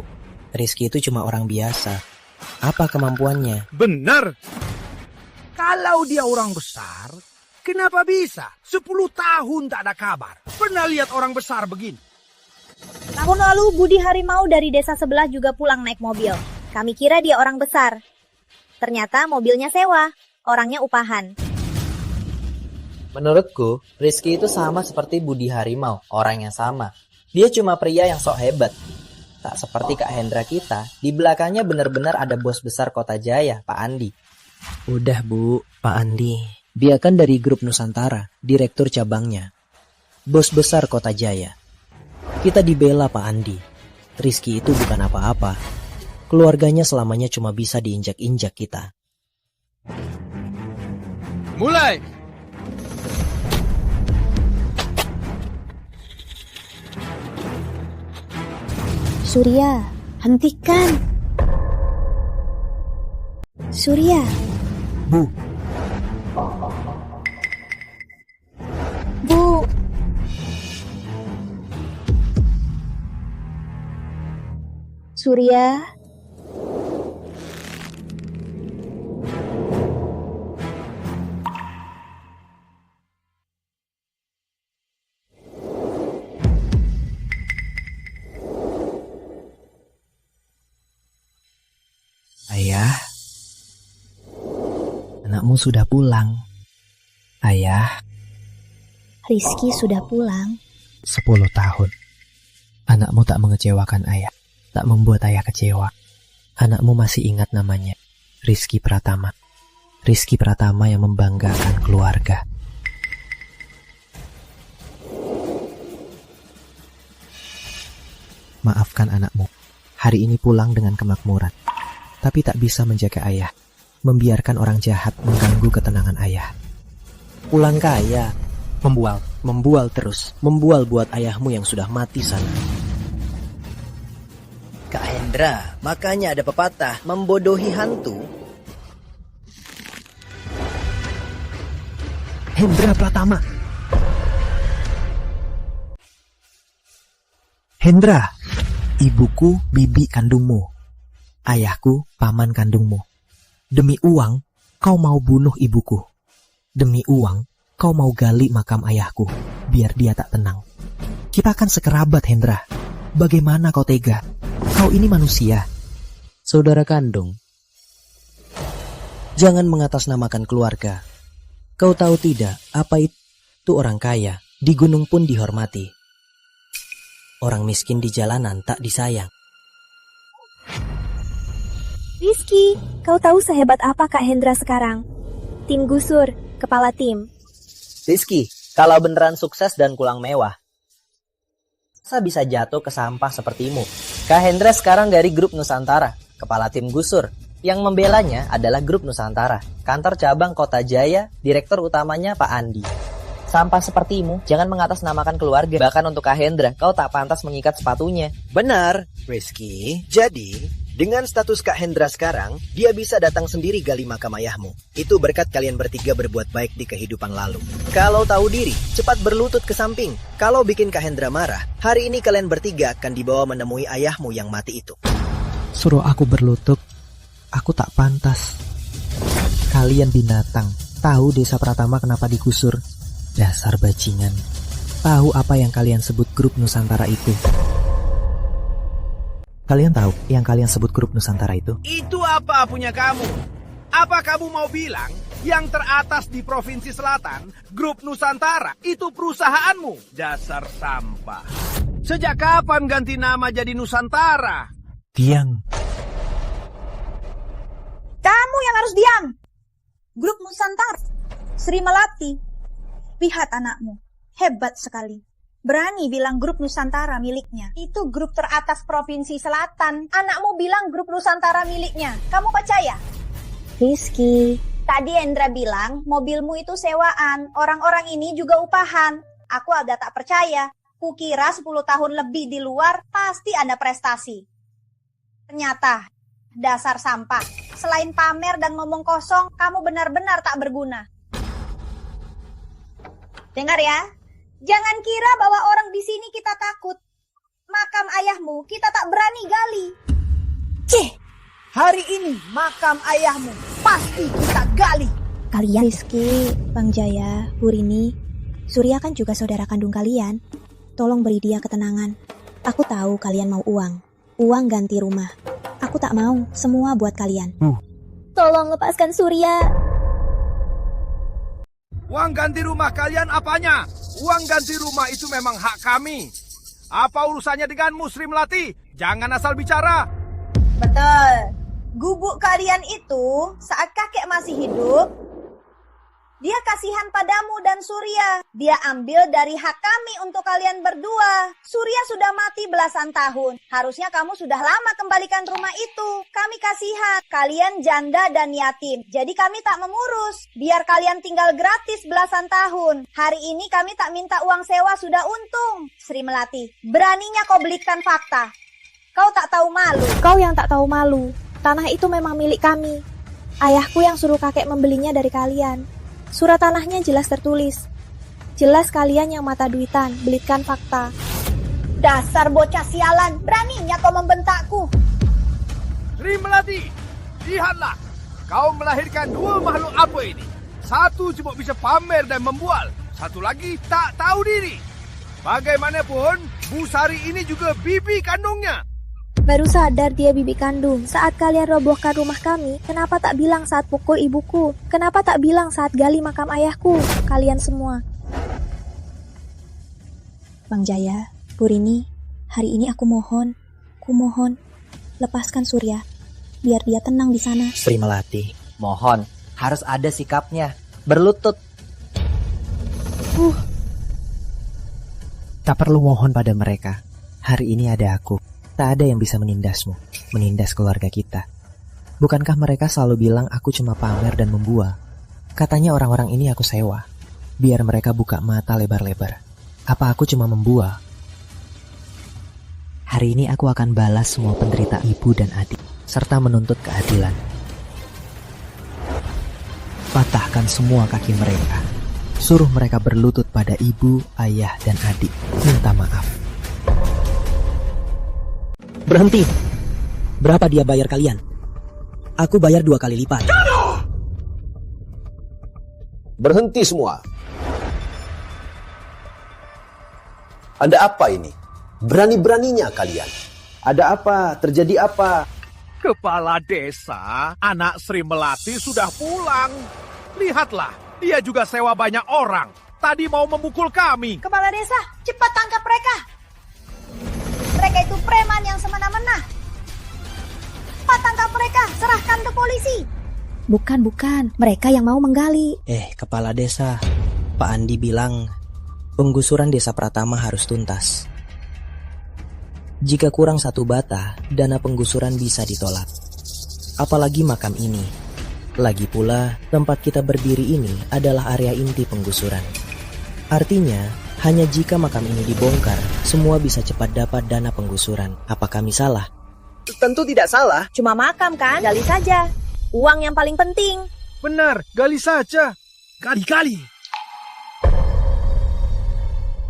Rizky itu cuma orang biasa. Apa kemampuannya? Benar. Kalau dia orang besar, kenapa bisa 10 tahun tak ada kabar? Pernah lihat orang besar begini? Tahun lalu Budi Harimau dari desa sebelah juga pulang naik mobil. Kami kira dia orang besar. Ternyata mobilnya sewa, orangnya upahan. Menurutku, Rizky itu sama seperti Budi Harimau, orang yang sama. Dia cuma pria yang sok hebat. Tak seperti Kak Hendra kita, di belakangnya benar-benar ada bos besar Kota Jaya, Pak Andi. Udah, Bu, Pak Andi. Dia kan dari grup Nusantara, direktur cabangnya. Bos besar Kota Jaya. Kita dibela Pak Andi. Rizky itu bukan apa-apa. Keluarganya selamanya cuma bisa diinjak-injak kita. Mulai! Surya, hentikan. Surya. Bu. Bu. Surya. Ayah, anakmu sudah pulang. Ayah, Rizky sudah pulang. 10 tahun. Anakmu tak mengecewakan ayah, tak membuat ayah kecewa. Anakmu masih ingat namanya, Rizky Pratama. Rizky Pratama yang membanggakan keluarga. Maafkan anakmu, hari ini pulang dengan kemakmuran, tapi tak bisa menjaga ayah, membiarkan orang jahat mengganggu ketenangan ayah. Pulang kaya, membual terus, membual buat ayahmu yang sudah mati sana. Kak Hendra, makanya ada pepatah, membodohi hantu. Hendra Pratama. Hendra, ibuku bibi kandungmu, ayahku paman kandungmu. Demi uang, kau mau bunuh ibuku. Demi uang, kau mau gali makam ayahku, biar dia tak tenang. Kita kan sekerabat, Hendra. Bagaimana kau tega? Kau ini manusia. Saudara kandung, jangan mengatasnamakan keluarga. Kau tahu tidak, apa itu orang kaya, di gunung pun dihormati. Orang miskin di jalanan tak disayang. Rizky, kau tahu sehebat apa Kak Hendra sekarang? Tim gusur, kepala tim. Rizky, kalau beneran sukses dan pulang mewah, masa bisa jatuh ke sampah sepertimu? Kak Hendra sekarang dari grup Nusantara, kepala tim gusur. Yang membelanya adalah grup Nusantara, kantor cabang Kota Jaya, direktur utamanya Pak Andi. Sampah sepertimu, jangan mengatasnamakan keluarga. Bahkan untuk Kak Hendra, kau tak pantas mengikat sepatunya. Benar, Rizky. Jadi, dengan status Kak Hendra sekarang, dia bisa datang sendiri gali makam ayahmu. Itu berkat kalian bertiga berbuat baik di kehidupan lalu. Kalau tahu diri, cepat berlutut ke samping. Kalau bikin Kak Hendra marah, hari ini kalian bertiga akan dibawa menemui ayahmu yang mati itu. Suruh aku berlutut, aku tak pantas. Kalian binatang, tahu desa Pratama kenapa digusur? Dasar bajingan. Tahu apa yang kalian sebut grup Nusantara itu? Kalian tahu yang kalian sebut grup Nusantara itu? Itu apa punya kamu? Apa kamu mau bilang yang teratas di Provinsi Selatan, grup Nusantara, itu perusahaanmu? Dasar sampah. Sejak kapan ganti nama jadi Nusantara? Diam. Kamu yang harus diam. Grup Nusantara, Sri Melati. Lihat anakmu, hebat sekali. Berani bilang grup Nusantara miliknya. Itu grup teratas Provinsi Selatan. Anakmu bilang grup Nusantara miliknya. Kamu percaya? Rizky. Tadi Hendra bilang mobilmu itu sewaan. Orang-orang ini juga upahan. Aku agak tak percaya. Kukira 10 tahun lebih di luar pasti ada prestasi. Ternyata dasar sampah. Selain pamer dan ngomong kosong, kamu benar-benar tak berguna. Dengar ya, jangan kira bahwa orang di sini kita takut. Makam ayahmu kita tak berani gali. Hari ini makam ayahmu pasti kita gali. Kalian Rizky, Bang Jaya, Bu Rini, Surya kan juga saudara kandung kalian. Tolong beri dia ketenangan. Aku tahu kalian mau uang. Uang ganti rumah. Aku tak mau, semua buat kalian. Tolong lepaskan Surya. Uang ganti rumah kalian apanya? Uang ganti rumah itu memang hak kami. Apa urusannya denganmu, Sri Melati? Jangan asal bicara. Betul. Gubuk kalian itu saat kakek masih hidup, dia kasihan padamu dan Surya. Dia ambil dari hak kami untuk kalian berdua. Surya sudah mati belasan tahun. Harusnya kamu sudah lama kembalikan rumah itu. Kami kasihan. Kalian janda dan yatim. Jadi kami tak mengurus. Biar kalian tinggal gratis belasan tahun. Hari ini kami tak minta uang sewa, sudah untung. Sri Melati, beraninya kau belikan fakta. Kau tak tahu malu. Kau yang tak tahu malu. Tanah itu memang milik kami. Ayahku yang suruh kakek membelinya dari kalian. Surat tanahnya jelas tertulis. Jelas kalian yang mata duitan, belitkan fakta. Dasar bocah sialan, beraninya kau membentakku. Sri Melati, lihatlah. Kau melahirkan dua makhluk apa ini? Satu cuma bisa pamer dan membual. Satu lagi tak tahu diri. Bagaimanapun, Bu Sari ini juga bibi kandungnya. Baru sadar dia bibi kandung. Saat kalian robohkan rumah kami, kenapa tak bilang saat pukul ibuku? Kenapa tak bilang saat gali makam ayahku? Kalian semua. Bang Jaya, Bu Rini, hari ini aku mohon, lepaskan Surya, biar dia tenang di sana. Sri Melati, Mohon, Harus ada sikapnya. Berlutut. Tak perlu mohon pada mereka. Hari ini ada aku. Tak ada yang bisa menindasmu, menindas keluarga kita. Bukankah mereka selalu bilang aku cuma pamer dan membual? Katanya orang-orang ini aku sewa, biar mereka buka mata lebar-lebar. Apa aku cuma membual? Hari ini aku akan balas semua penderita ibu dan adik, serta menuntut keadilan. Patahkan semua kaki mereka. Suruh mereka berlutut pada ibu, ayah, dan adik. Minta maaf. Berhenti. Berapa dia bayar kalian? Aku bayar 2 kali lipat. Berhenti semua. Ada apa ini? Berani-beraninya kalian. Ada apa? Terjadi apa? Kepala desa, anak Sri Melati sudah pulang. Lihatlah, dia juga sewa banyak orang. Tadi mau memukul kami. Kepala desa, cepat tangkap mereka. Mereka itu preman yang semena-mena. Cepat tangkap mereka, serahkan ke polisi. Bukan. Mereka yang mau menggali. Kepala desa, Pak Andi bilang penggusuran desa Pratama harus tuntas. Jika kurang 1 bata, dana penggusuran bisa ditolak. Apalagi makam ini. Lagi pula, tempat kita berdiri ini adalah area inti penggusuran. Artinya, hanya jika makam ini dibongkar, semua bisa cepat dapat dana penggusuran. Apa kami salah? Tentu tidak salah. Cuma makam kan? Gali saja. Uang yang paling penting. Benar, gali saja. Kali-kali.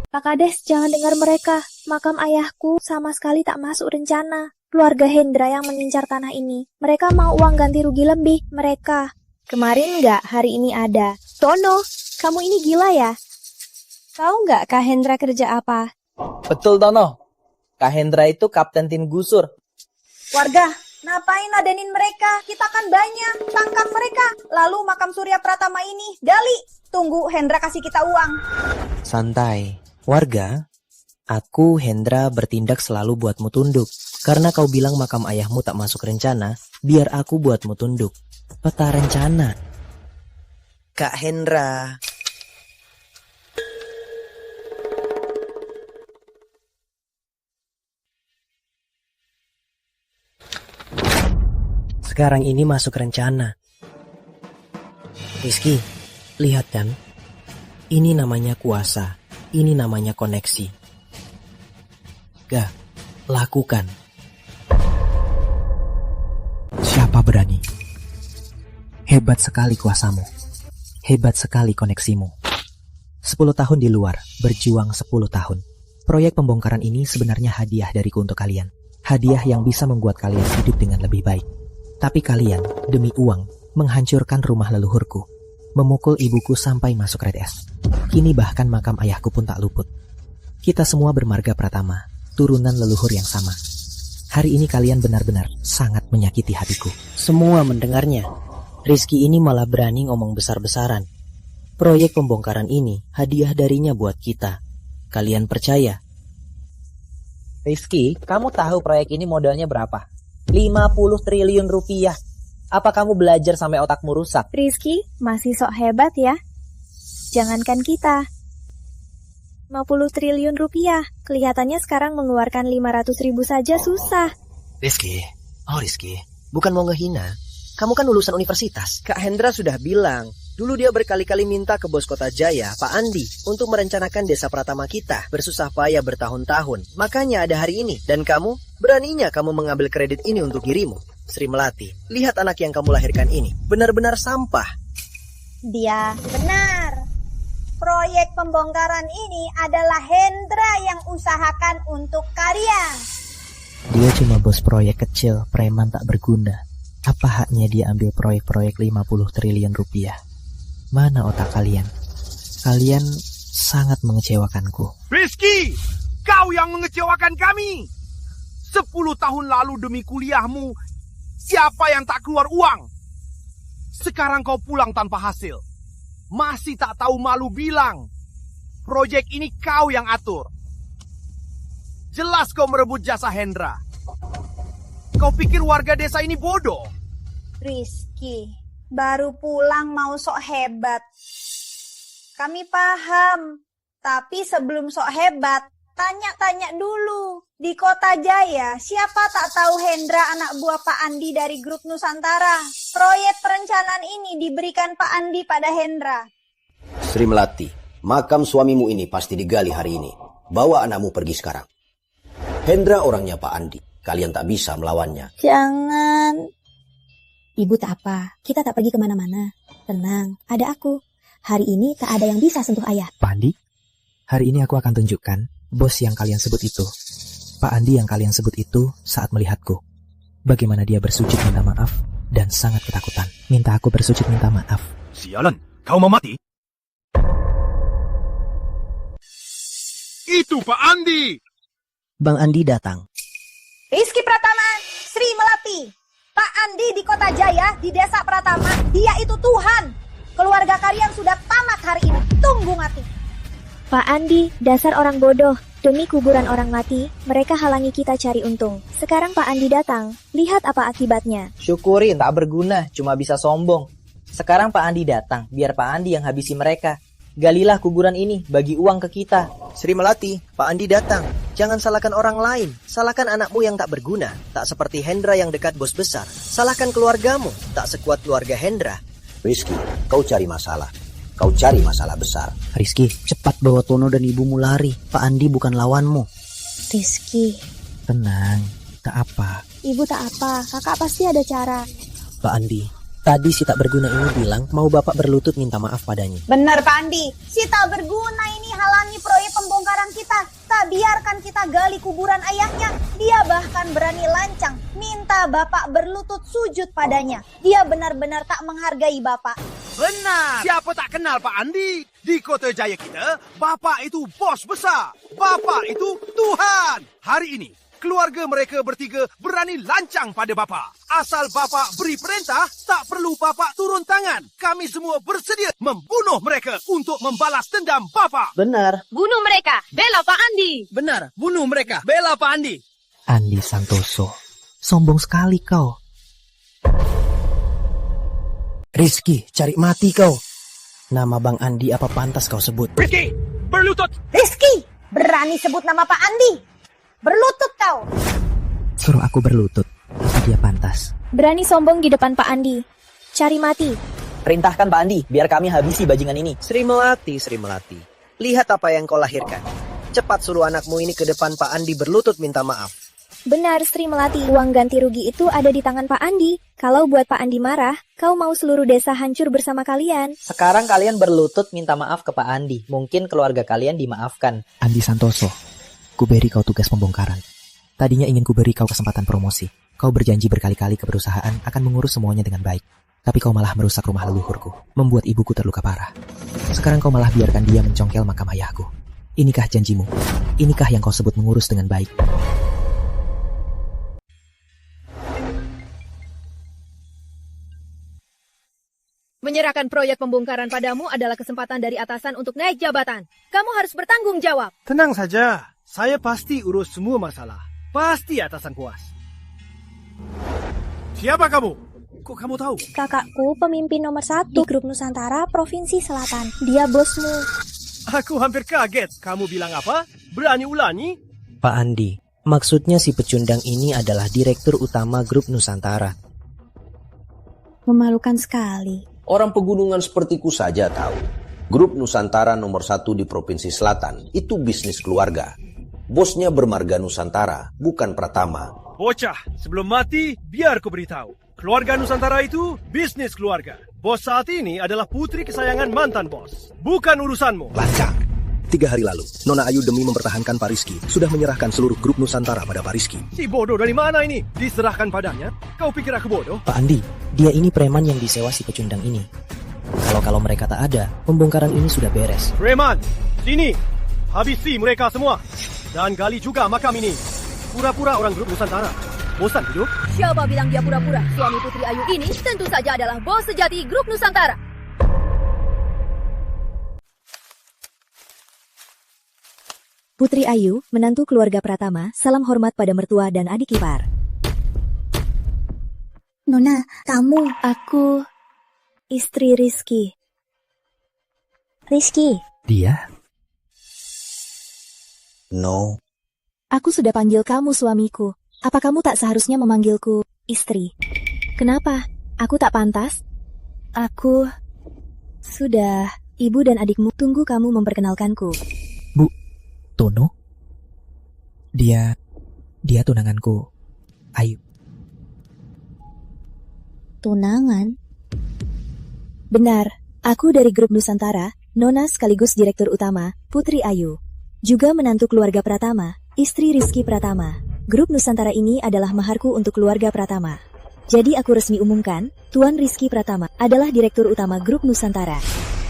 Pak Kades, jangan dengar mereka. Makam ayahku sama sekali tak masuk rencana. Keluarga Hendra yang mengincar tanah ini. Mereka mau uang ganti rugi lebih. Mereka. Kemarin nggak, hari ini ada. Tono, kamu ini gila ya? Tahu nggak Kak Hendra kerja apa? Betul, Tono. Kak Hendra itu kapten tim gusur. Warga, ngapain ladenin mereka? Kita kan banyak. Tangkap mereka. Lalu makam Surya Pratama ini gali. Tunggu Hendra kasih kita uang. Santai. Warga, aku Hendra bertindak selalu buatmu tunduk. Karena kau bilang makam ayahmu tak masuk rencana, biar aku buatmu tunduk. Peta rencana. Kak Hendra. Sekarang ini masuk rencana. Rizky, lihat kan? Ini namanya kuasa. Ini namanya koneksi. Gak, lakukan. Siapa berani? Hebat sekali kuasamu. Hebat sekali koneksimu. 10 tahun di luar, berjuang 10 tahun. Proyek pembongkaran ini sebenarnya hadiah dariku untuk kalian. Hadiah yang bisa membuat kalian hidup dengan lebih baik. Tapi kalian, demi uang, menghancurkan rumah leluhurku. Memukul ibuku sampai masuk Red S. Kini bahkan makam ayahku pun tak luput. Kita semua bermarga Pratama, turunan leluhur yang sama. Hari ini kalian benar-benar sangat menyakiti hatiku. Semua mendengarnya. Rizky ini malah berani ngomong besar-besaran. Proyek pembongkaran ini hadiah darinya buat kita. Kalian percaya? Rizky, kamu tahu proyek ini modalnya berapa? 50 triliun rupiah. Apa kamu belajar sampai otakmu rusak? Rizky, masih sok hebat ya. Jangankan kita. 50 triliun rupiah. Kelihatannya sekarang mengeluarkan 500.000 saja susah. Rizky, bukan mau ngehina. Kamu kan lulusan universitas. Kak Hendra sudah bilang, dulu dia berkali-kali minta ke bos Kota Jaya, Pak Andi, untuk merencanakan desa Pratama kita. Bersusah payah bertahun-tahun. Makanya ada hari ini. Dan kamu, beraninya kamu mengambil kredit ini untuk dirimu. Sri Melati, lihat anak yang kamu lahirkan ini. Benar-benar sampah. Dia benar. Proyek pembongkaran ini adalah Hendra yang usahakan untuk kalian. Dia cuma bos proyek kecil, preman tak berguna. Apa haknya dia ambil proyek-proyek 50 triliun rupiah? Mana otak kalian? Kalian sangat mengecewakanku. Rizky, kau yang mengecewakan kami. 10 tahun lalu demi kuliahmu, siapa yang tak keluar uang? Sekarang kau pulang tanpa hasil. Masih tak tahu malu bilang, proyek ini kau yang atur. Jelas kau merebut jasa Hendra. Kau pikir warga desa ini bodoh? Rizky, Baru pulang mau sok hebat. Kami paham, tapi sebelum sok hebat, tanya-tanya dulu. Di Kota Jaya, siapa tak tahu Hendra anak buah Pak Andi dari grup Nusantara? Proyek perencanaan ini diberikan Pak Andi pada Hendra. Sri Melati, makam suamimu ini pasti digali hari ini. Bawa anakmu pergi sekarang. Hendra orangnya Pak Andi. Kalian tak bisa melawannya. Jangan. Ibu tak apa, kita tak pergi kemana-mana. Tenang, ada aku. Hari ini tak ada yang bisa sentuh ayah. Pak Andi, hari ini aku akan tunjukkan bos yang kalian sebut itu. Pak Andi yang kalian sebut itu saat melihatku. Bagaimana dia bersujud minta maaf dan sangat ketakutan. Minta aku bersujud minta maaf. Sialan, kau mau mati? Itu Pak Andi! Bang Andi datang. Rizky Pratama, Sri Melati. Pak Andi di Kota Jaya, di Desa Pratama, dia itu Tuhan. Keluarga kalian sudah tamat hari ini. Tunggu mati. Pak Andi, dasar orang bodoh. Demi kuburan orang mati, mereka halangi kita cari untung. Sekarang Pak Andi datang, lihat apa akibatnya. Syukurin, tak berguna, cuma bisa sombong. Sekarang Pak Andi datang, biar Pak Andi yang habisi mereka. Galilah kuburan ini, bagi uang ke kita. Sri Melati, Pak Andi datang. Jangan salahkan orang lain. Salahkan anakmu yang tak berguna. Tak seperti Hendra yang dekat bos besar. Salahkan keluargamu, tak sekuat keluarga Hendra. Rizky, kau cari masalah. Kau cari masalah besar. Rizky, cepat bawa Tono dan ibumu lari. Pak Andi bukan lawanmu. Rizky. Tenang, tak apa. Ibu tak apa, kakak pasti ada cara. Pak Andi, tadi si tak berguna ini bilang mau bapak berlutut minta maaf padanya. Benar Pak Andi, si tak berguna ini halangi proyek pembongkaran kita. Tak biarkan kita gali kuburan ayahnya. Dia bahkan berani lancang minta bapak berlutut sujud padanya. Dia benar-benar tak menghargai bapak. Benar. Siapa tak kenal Pak Andi? Di Kota Jaya kita, Bapak itu bos besar. Bapak itu Tuhan. Hari ini, keluarga mereka bertiga berani lancang pada Bapak. Asal Bapak beri perintah, tak perlu Bapak turun tangan. Kami semua bersedia membunuh mereka untuk membalas dendam Bapak. Benar. Bunuh mereka, bela Pak Andi. Benar, bunuh mereka, bela Pak Andi. Andi Santoso, sombong sekali kau. Rizky, cari mati kau. Nama Bang Andi apa pantas kau sebut? Rizky, berlutut. Rizky, berani sebut nama Pak Andi. Berlutut kau. Suruh aku berlutut, apa dia pantas? Berani sombong di depan Pak Andi. Cari mati. Perintahkan Pak Andi, biar kami habisi bajingan ini. Sri Melati, Sri Melati. Lihat apa yang kau lahirkan. Cepat suruh anakmu ini ke depan Pak Andi berlutut minta maaf. Benar Sri Melati, uang ganti rugi itu ada di tangan Pak Andi. Kalau buat Pak Andi marah, kau mau seluruh desa hancur bersama kalian. Sekarang kalian berlutut minta maaf ke Pak Andi. Mungkin keluarga kalian dimaafkan. Andi Santoso, ku beri kau tugas pembongkaran. Tadinya ingin ku beri kau kesempatan promosi. Kau berjanji berkali-kali ke perusahaan akan mengurus semuanya dengan baik. Tapi kau malah merusak rumah leluhurku, membuat ibuku terluka parah. Sekarang kau malah biarkan dia mencongkel makam ayahku. Inikah janjimu? Inikah yang kau sebut mengurus dengan baik? Menyerahkan proyek pembongkaran padamu adalah kesempatan dari atasan untuk naik jabatan. Kamu harus bertanggung jawab. Tenang saja, saya pasti urus semua masalah. Pasti atasan puas. Siapa kamu? Kok kamu tahu? Kakakku pemimpin nomor 1 di grup Nusantara Provinsi Selatan. Dia bosmu. Aku hampir kaget. Kamu bilang apa? Berani ulangi? Pak Andi, maksudnya si pecundang ini adalah direktur utama grup Nusantara. Memalukan sekali. Orang pegunungan sepertiku saja tahu. Grup Nusantara nomor 1 di Provinsi Selatan itu bisnis keluarga. Bosnya bermarga Nusantara, bukan Pratama. Bocah, sebelum mati, biar ku beritahu. Keluarga Nusantara itu bisnis keluarga. Bos saat ini adalah putri kesayangan mantan bos. Bukan urusanmu. Lancang. 3 hari lalu, Nona Ayu demi mempertahankan Pak Rizky sudah menyerahkan seluruh grup Nusantara pada Pak Rizky. Si bodoh dari mana ini? Diserahkan padanya? Kau pikir aku bodoh? Pak Andi, dia ini preman yang disewa si pecundang ini. Kalau mereka tak ada, pembongkaran ini sudah beres. Preman, sini. Habisi mereka semua. Dan gali juga makam ini. Pura-pura orang grup Nusantara. Bosan hidup? Siapa bilang dia pura-pura? Suami Putri Ayu ini tentu saja adalah bos sejati grup Nusantara. Putri Ayu, menantu keluarga Pratama, salam hormat pada mertua dan adik ipar. Nona, kamu... istri Rizky. Rizky, Dia? No. aku sudah panggil kamu suamiku. Apa kamu tak seharusnya memanggilku istri? Kenapa? Aku tak pantas? Sudah, ibu dan adikmu tunggu kamu memperkenalkanku. Bu, Tono? Dia tunanganku, Ayu. Tunangan? Benar, aku dari grup Nusantara, Nona sekaligus Direktur Utama, Putri Ayu. Juga menantu keluarga Pratama, istri Rizky Pratama. Grup Nusantara ini adalah maharku untuk keluarga Pratama. Jadi aku resmi umumkan, Tuan Rizky Pratama adalah Direktur Utama Grup Nusantara.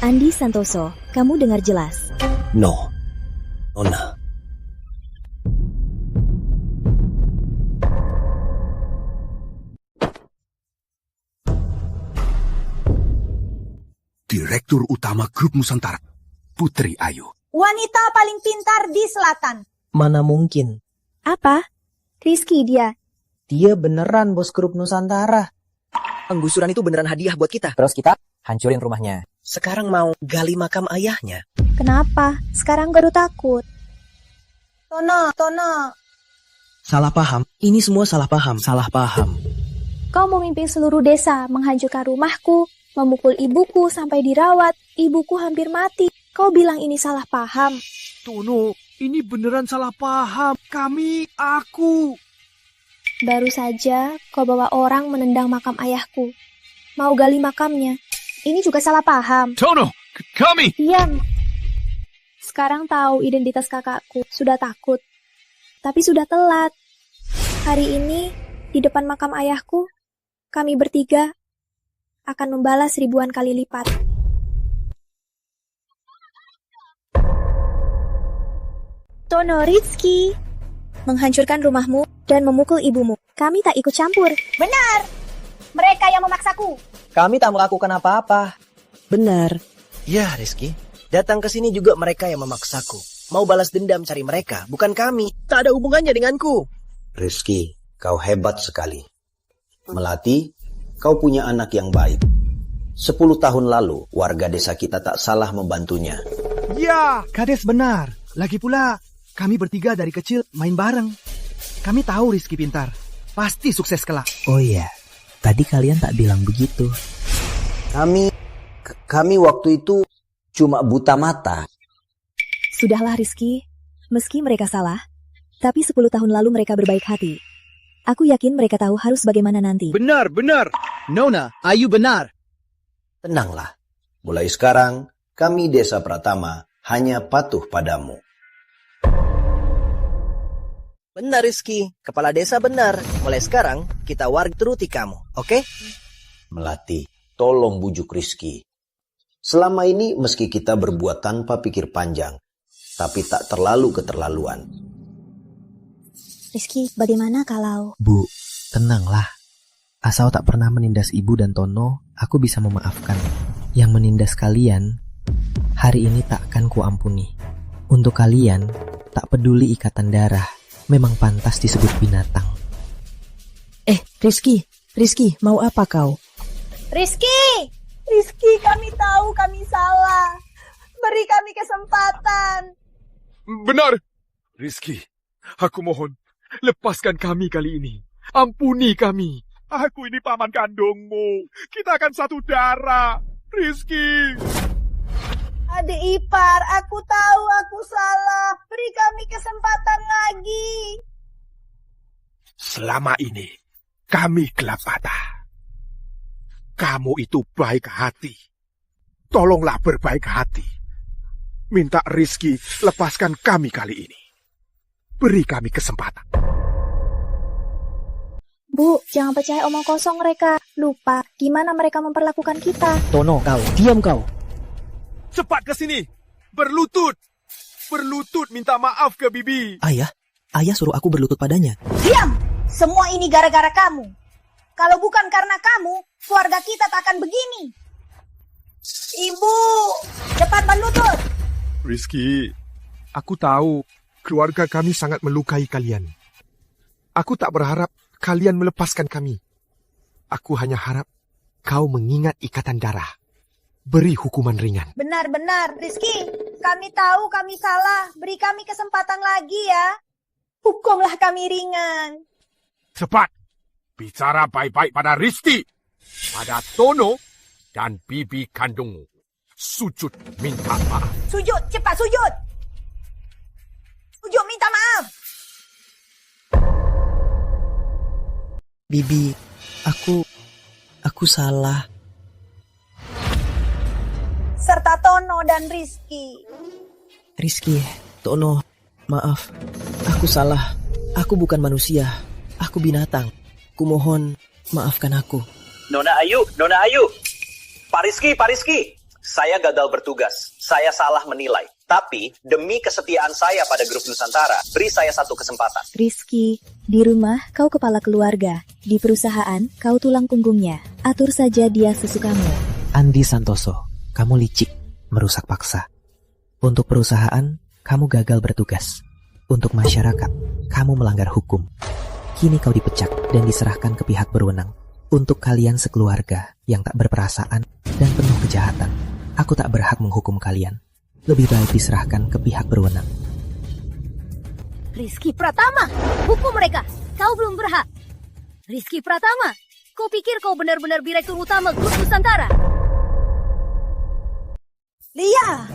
Andi Santoso, kamu dengar jelas? No. Nona. Direktur Utama Grup Nusantara, Putri Ayu. Wanita paling pintar di selatan. Mana mungkin? Apa? Rizky dia. Dia beneran bos grup Nusantara. Penggusuran itu beneran hadiah buat kita. Terus kita hancurin rumahnya. Sekarang mau gali makam ayahnya. Kenapa? Sekarang baru takut. Tono. Salah paham. Ini semua salah paham. Salah paham. Kau memimpin seluruh desa, menghancurkan rumahku, memukul ibuku sampai dirawat. Ibuku hampir mati. Kau bilang ini salah paham. Tono, ini beneran salah paham. Aku. Baru saja kau bawa orang menendang makam ayahku. Mau gali makamnya. Ini juga salah paham. Tono, kami. Diam. Sekarang tahu identitas kakakku. Sudah takut. Tapi sudah telat. Hari ini, di depan makam ayahku, kami bertiga akan membalas ribuan kali lipat. Tono, Rizky, menghancurkan rumahmu dan memukul ibumu. Kami tak ikut campur. Benar. Mereka yang memaksaku. Kami tak melakukan apa-apa. Benar. Ya, Rizky. Datang ke sini juga mereka yang memaksaku. Mau balas dendam cari mereka, bukan kami. Tak ada hubungannya denganku. Rizky, kau hebat sekali. Melati, kau punya anak yang baik. 10 tahun lalu, warga desa kita tak salah membantunya. Ya, Kades benar. Lagi pula, kami bertiga dari kecil main bareng. Kami tahu Rizky pintar. Pasti sukses kelak. Oh iya, tadi kalian tak bilang begitu. Kami waktu itu cuma buta mata. Sudahlah Rizky, meski mereka salah, tapi 10 tahun lalu mereka berbaik hati. Aku yakin mereka tahu harus bagaimana nanti. Benar. Nona, Ayu benar. Tenanglah. Mulai sekarang, kami Desa Pratama hanya patuh padamu. Benar Rizky, kepala desa benar. Mulai sekarang, kita warga turuti kamu, oke? Melati, tolong bujuk Rizky. Selama ini meski kita berbuat tanpa pikir panjang, tapi tak terlalu keterlaluan. Rizky, bagaimana kalau... Bu, tenanglah. Asal tak pernah menindas ibu dan Tono, aku bisa memaafkan. Yang menindas kalian, hari ini takkan kuampuni. Untuk kalian, tak peduli ikatan darah, memang pantas disebut binatang. Rizky, mau apa kau? Rizky, kami tahu kami salah. Beri kami kesempatan. Benar. Rizky, aku mohon, lepaskan kami kali ini. Ampuni kami. Aku ini paman kandungmu. Kita akan satu darah. Rizky. Adik ipar, aku tahu aku salah. Beri kami kesempatan lagi. Selama ini, kami gelap mata. Kamu itu baik hati. Tolonglah berbaik hati. Minta Rizky lepaskan kami kali ini. Beri kami kesempatan. Bu, jangan percaya omong kosong mereka. Lupa gimana mereka memperlakukan kita. Tono, diam kau. Cepat ke sini. Berlutut minta maaf ke Bibi. Ayah suruh aku berlutut padanya. Diam! Semua ini gara-gara kamu. Kalau bukan karena kamu, keluarga kita tak akan begini. Ibu, cepat berlutut. Rizky, aku tahu keluarga kami sangat melukai kalian. Aku tak berharap kalian melepaskan kami. Aku hanya harap kau mengingat ikatan darah. Beri hukuman ringan. Benar-benar, Rizky. Kami tahu kami salah. Beri kami kesempatan lagi ya. Hukumlah kami ringan. Cepat, bicara baik-baik pada Rizky, pada Tono, dan bibi kandungmu. Sujud minta maaf. Sujud, cepat sujud. Sujud minta maaf. Bibi, aku salah. Serta Tono dan Rizky. Rizky, Tono, maaf. Aku salah. Aku bukan manusia. Aku binatang. Kumohon, maafkan aku. Nona Ayu. Pak Rizky. Saya gagal bertugas. Saya salah menilai. Tapi, demi kesetiaan saya pada grup Nusantara, beri saya satu kesempatan. Rizky, di rumah kau kepala keluarga. Di perusahaan kau tulang punggungnya. Atur saja dia sesukamu. Andi Santoso, kamu licik, merusak paksa. Untuk perusahaan, kamu gagal bertugas. Untuk masyarakat, kamu melanggar hukum. Kini kau dipecat dan diserahkan ke pihak berwenang. Untuk kalian sekeluarga yang tak berperasaan dan penuh kejahatan, aku tak berhak menghukum kalian. Lebih baik diserahkan ke pihak berwenang. Rizky Pratama, hukum mereka. Kau belum berhak. Rizky Pratama, kau pikir kau benar-benar direktur utama grup Nusantara? Lia!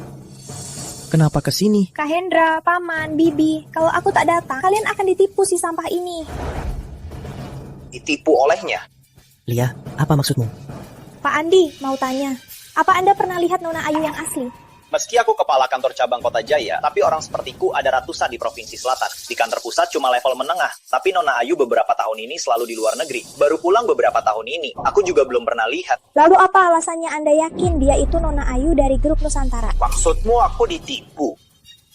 Kenapa kesini? Kak Hendra, Paman, Bibi, kalau aku tak datang, kalian akan ditipu si sampah ini. Ditipu olehnya? Lia, apa maksudmu? Pak Andi, mau tanya, apa Anda pernah lihat Nona Ayu yang asli? Meski aku kepala kantor cabang Kota Jaya, tapi orang sepertiku ada ratusan di Provinsi Selatan. Di kantor pusat cuma level menengah, tapi Nona Ayu beberapa tahun ini selalu di luar negeri. Baru pulang beberapa tahun ini, aku juga belum pernah lihat. Lalu apa alasannya Anda yakin dia itu Nona Ayu dari grup Nusantara? Maksudmu aku ditipu?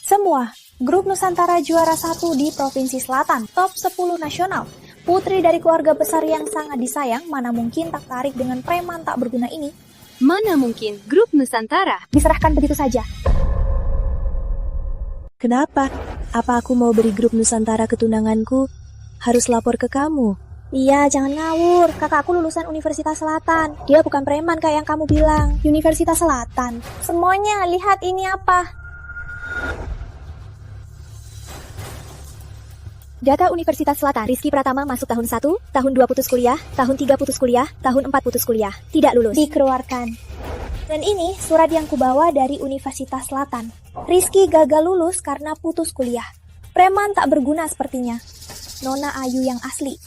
Semua. Grup Nusantara juara 1 di Provinsi Selatan, top 10 nasional. Putri dari keluarga besar yang sangat disayang, mana mungkin tak tarik dengan preman tak berguna ini? Mana mungkin grup Nusantara diserahkan begitu saja? Kenapa? Apa aku mau beri grup Nusantara ke tunanganku? Harus lapor ke kamu. Iya, jangan ngawur. Kakakku lulusan Universitas Selatan. Dia bukan preman kayak yang kamu bilang. Universitas Selatan. Semuanya, lihat ini apa? Data Universitas Selatan, Rizky Pratama masuk tahun 1, tahun 2 putus kuliah, tahun 3 putus kuliah, tahun 4 putus kuliah. Tidak lulus. Dikeluarkan. Dan ini surat yang kubawa dari Universitas Selatan. Rizky gagal lulus karena putus kuliah. Preman tak berguna sepertinya. Nona Ayu yang asli.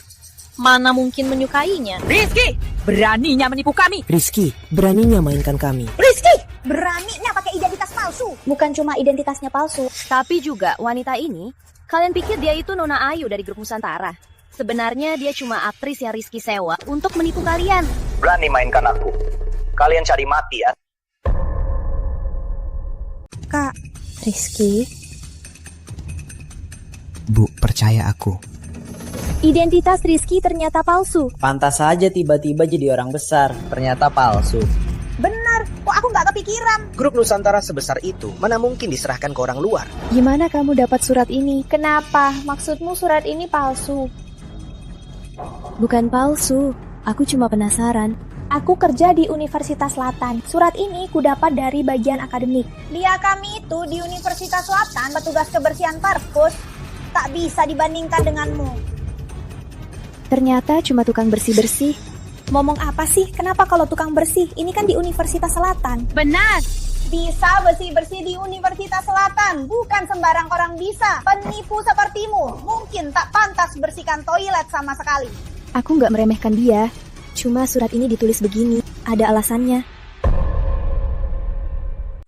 Mana mungkin menyukainya? Rizky, beraninya menipu kami. Rizky, beraninya mainkan kami. Rizky, beraninya pakai identitas palsu. Bukan cuma identitasnya palsu. Tapi juga wanita ini, kalian pikir dia itu Nona Ayu dari grup Nusantara? Sebenarnya dia cuma aktris yang Rizky sewa untuk menipu kalian. Berani mainkan aku. Kalian cari mati ya. Kak, Rizky. Bu, percaya aku. Identitas Rizky ternyata palsu. Pantas saja tiba-tiba jadi orang besar, ternyata palsu. Benar, kok aku nggak kepikiran? Grup Nusantara sebesar itu, mana mungkin diserahkan ke orang luar? Gimana kamu dapat surat ini? Kenapa? Maksudmu surat ini palsu? Bukan palsu, aku cuma penasaran. Aku kerja di Universitas Selatan. Surat ini kudapat dari bagian akademik. Dia kami itu di Universitas Selatan, petugas kebersihan parkus. Tak bisa dibandingkan denganmu. Ternyata cuma tukang bersih-bersih. Ngomong apa sih? Kenapa kalau tukang bersih? Ini kan di Universitas Selatan. Benar. Bisa bersih-bersih di Universitas Selatan. Bukan sembarang orang bisa. Penipu sepertimu mungkin tak pantas bersihkan toilet sama sekali. Aku nggak meremehkan dia. Cuma surat ini ditulis begini. Ada alasannya.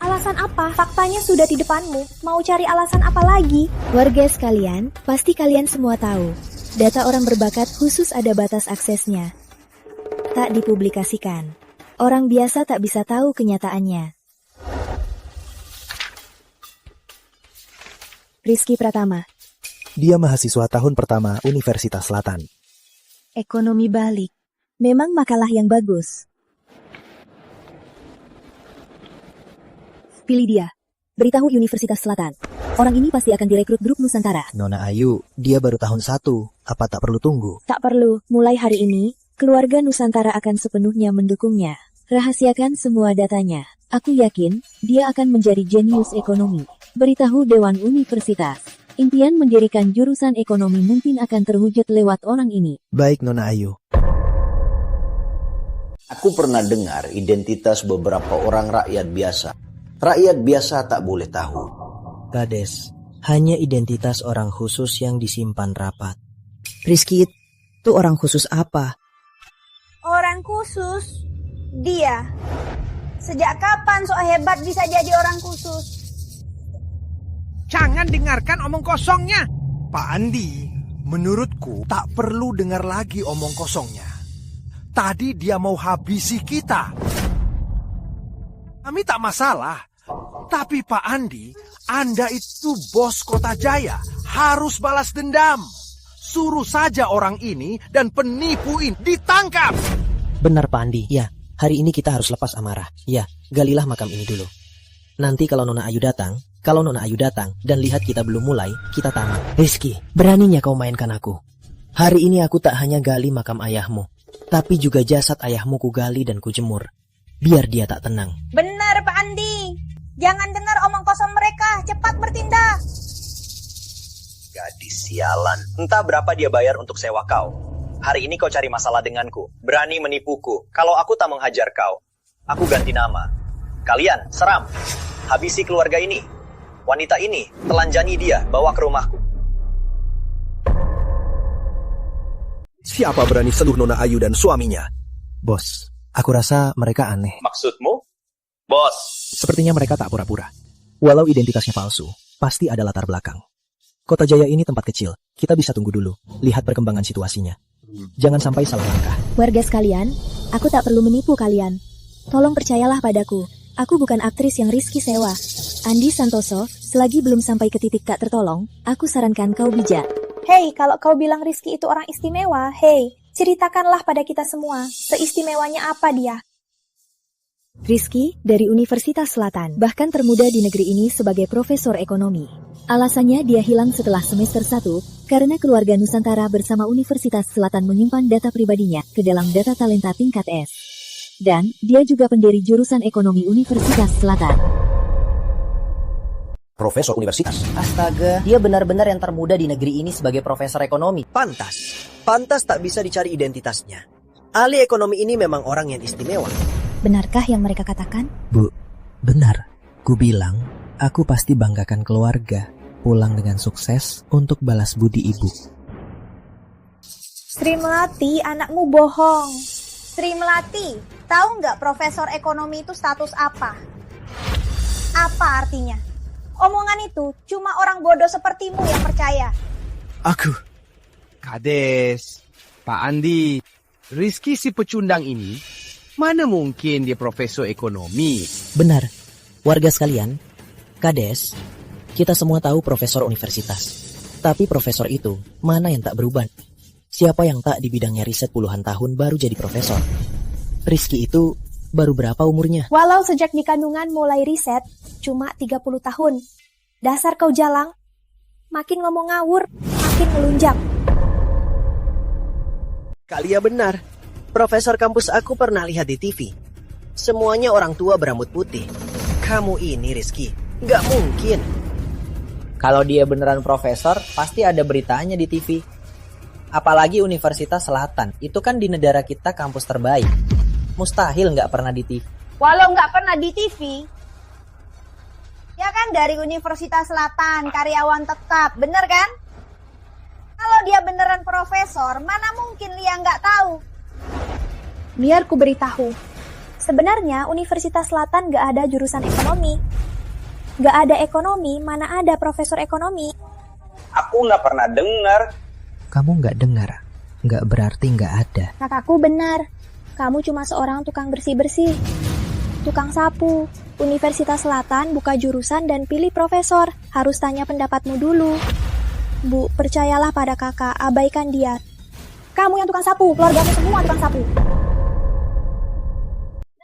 Alasan apa? Faktanya sudah di depanmu. Mau cari alasan apa lagi? Warga sekalian, pasti kalian semua tahu. Data orang berbakat khusus ada batas aksesnya. Tak dipublikasikan. Orang biasa tak bisa tahu kenyataannya. Rizky Pratama. Dia mahasiswa tahun pertama Universitas Selatan. Ekonomi balik. Memang makalah yang bagus. Pilih dia. Beritahu Universitas Selatan. Orang ini pasti akan direkrut grup Nusantara. Nona Ayu, dia baru tahun 1. Apa tak perlu tunggu? Tak perlu. Mulai hari ini, keluarga Nusantara akan sepenuhnya mendukungnya. Rahasiakan semua datanya. Aku yakin, dia akan menjadi jenius ekonomi. Beritahu Dewan Universitas. Impian mendirikan jurusan ekonomi mungkin akan terwujud lewat orang ini. Baik, Nona Ayu. Aku pernah dengar identitas beberapa orang rakyat biasa. Rakyat biasa tak boleh tahu. Kades, hanya identitas orang khusus yang disimpan rapat. Rizky itu orang khusus apa? Orang khusus? Dia. Sejak kapan sok hebat bisa jadi orang khusus? Jangan dengarkan omong kosongnya. Pak Andi, menurutku tak perlu dengar lagi omong kosongnya. Tadi dia mau habisi kita. Kami tak masalah. Tapi Pak Andi, Anda itu bos Kota Jaya. Harus balas dendam. Suruh saja orang ini dan penipu ini ditangkap. Benar Pak Andi, ya. Hari ini kita harus lepas amarah. Ya, galilah makam ini dulu. Nanti kalau Nona Ayu datang dan lihat kita belum mulai, kita tamat. Rizky, beraninya kau mainkan aku. Hari ini aku tak hanya gali makam ayahmu, tapi juga jasad ayahmu ku gali dan ku jemur. Biar dia tak tenang. Benar Pak Andi. Jangan dengar omong kosong mereka. Cepat bertindak. Gadis sialan. Entah berapa dia bayar untuk sewa kau. Hari ini kau cari masalah denganku. Berani menipuku. Kalau aku tak menghajar kau, aku ganti nama. Kalian, seram. Habisi keluarga ini. Wanita ini, telanjangi dia, bawa ke rumahku. Siapa berani sentuh Nona Ayu dan suaminya? Bos, aku rasa mereka aneh. Maksudmu? Bos. Sepertinya mereka tak pura-pura. Walau identitasnya palsu, pasti ada latar belakang. Kota Jaya ini tempat kecil. Kita bisa tunggu dulu, lihat perkembangan situasinya. Jangan sampai salah langkah. Warga sekalian, aku tak perlu menipu kalian. Tolong percayalah padaku. Aku bukan aktris yang Rizky sewa. Andi Santoso, selagi belum sampai ke titik tak tertolong, aku sarankan kau bijak. Hei, kalau kau bilang Rizky itu orang istimewa, hei, ceritakanlah pada kita semua, seistimewanya apa dia? Rizky, dari Universitas Selatan, bahkan termuda di negeri ini sebagai profesor ekonomi. Alasannya dia hilang setelah semester 1, karena keluarga Nusantara bersama Universitas Selatan menyimpan data pribadinya ke dalam data talenta tingkat S. Dan, dia juga pendiri jurusan ekonomi Universitas Selatan. Profesor universitas. Astaga, dia benar-benar yang termuda di negeri ini sebagai profesor ekonomi. Pantas tak bisa dicari identitasnya. Ahli ekonomi ini memang orang yang istimewa. Benarkah yang mereka katakan? Bu, benar. Ku bilang, aku pasti banggakan keluarga, pulang dengan sukses untuk balas budi ibu. Sri Melati, anakmu bohong. Sri Melati, tahu nggak profesor ekonomi itu status apa? Apa artinya? Omongan itu cuma orang bodoh sepertimu yang percaya. Aku, Kades, Pak Andi, Rizky si pecundang ini, mana mungkin dia profesor ekonomi? Benar, warga sekalian, Kades, kita semua tahu profesor universitas. Tapi profesor itu, mana yang tak berubah? Siapa yang tak di bidangnya riset puluhan tahun baru jadi profesor? Rizky itu baru berapa umurnya? Walau sejak di kandungan mulai riset, cuma 30 tahun. Dasar kau jalang, makin ngomong ngawur, makin melunjak. Kalian benar. Profesor kampus aku pernah lihat di TV. Semuanya orang tua berambut putih. Kamu ini, Rizky, nggak mungkin. Kalau dia beneran profesor, pasti ada beritanya di TV. Apalagi Universitas Selatan, itu kan di negara kita kampus terbaik. Mustahil nggak pernah di TV. Walau nggak pernah di TV, ya kan dari Universitas Selatan, karyawan tetap, bener kan? Kalau dia beneran profesor, mana mungkin Lia nggak tahu? Biar ku beritahu, sebenarnya Universitas Selatan nggak ada jurusan ekonomi. Nggak ada ekonomi, mana ada profesor ekonomi. Aku nggak pernah dengar. Kamu nggak dengar, nggak berarti nggak ada. Kakakku benar, kamu cuma seorang tukang bersih-bersih. Tukang sapu. Universitas Selatan buka jurusan dan pilih profesor. Harus tanya pendapatmu dulu. Bu, percayalah pada kakak, abaikan dia. Kamu yang tukang sapu, keluargamu semua tukang sapu.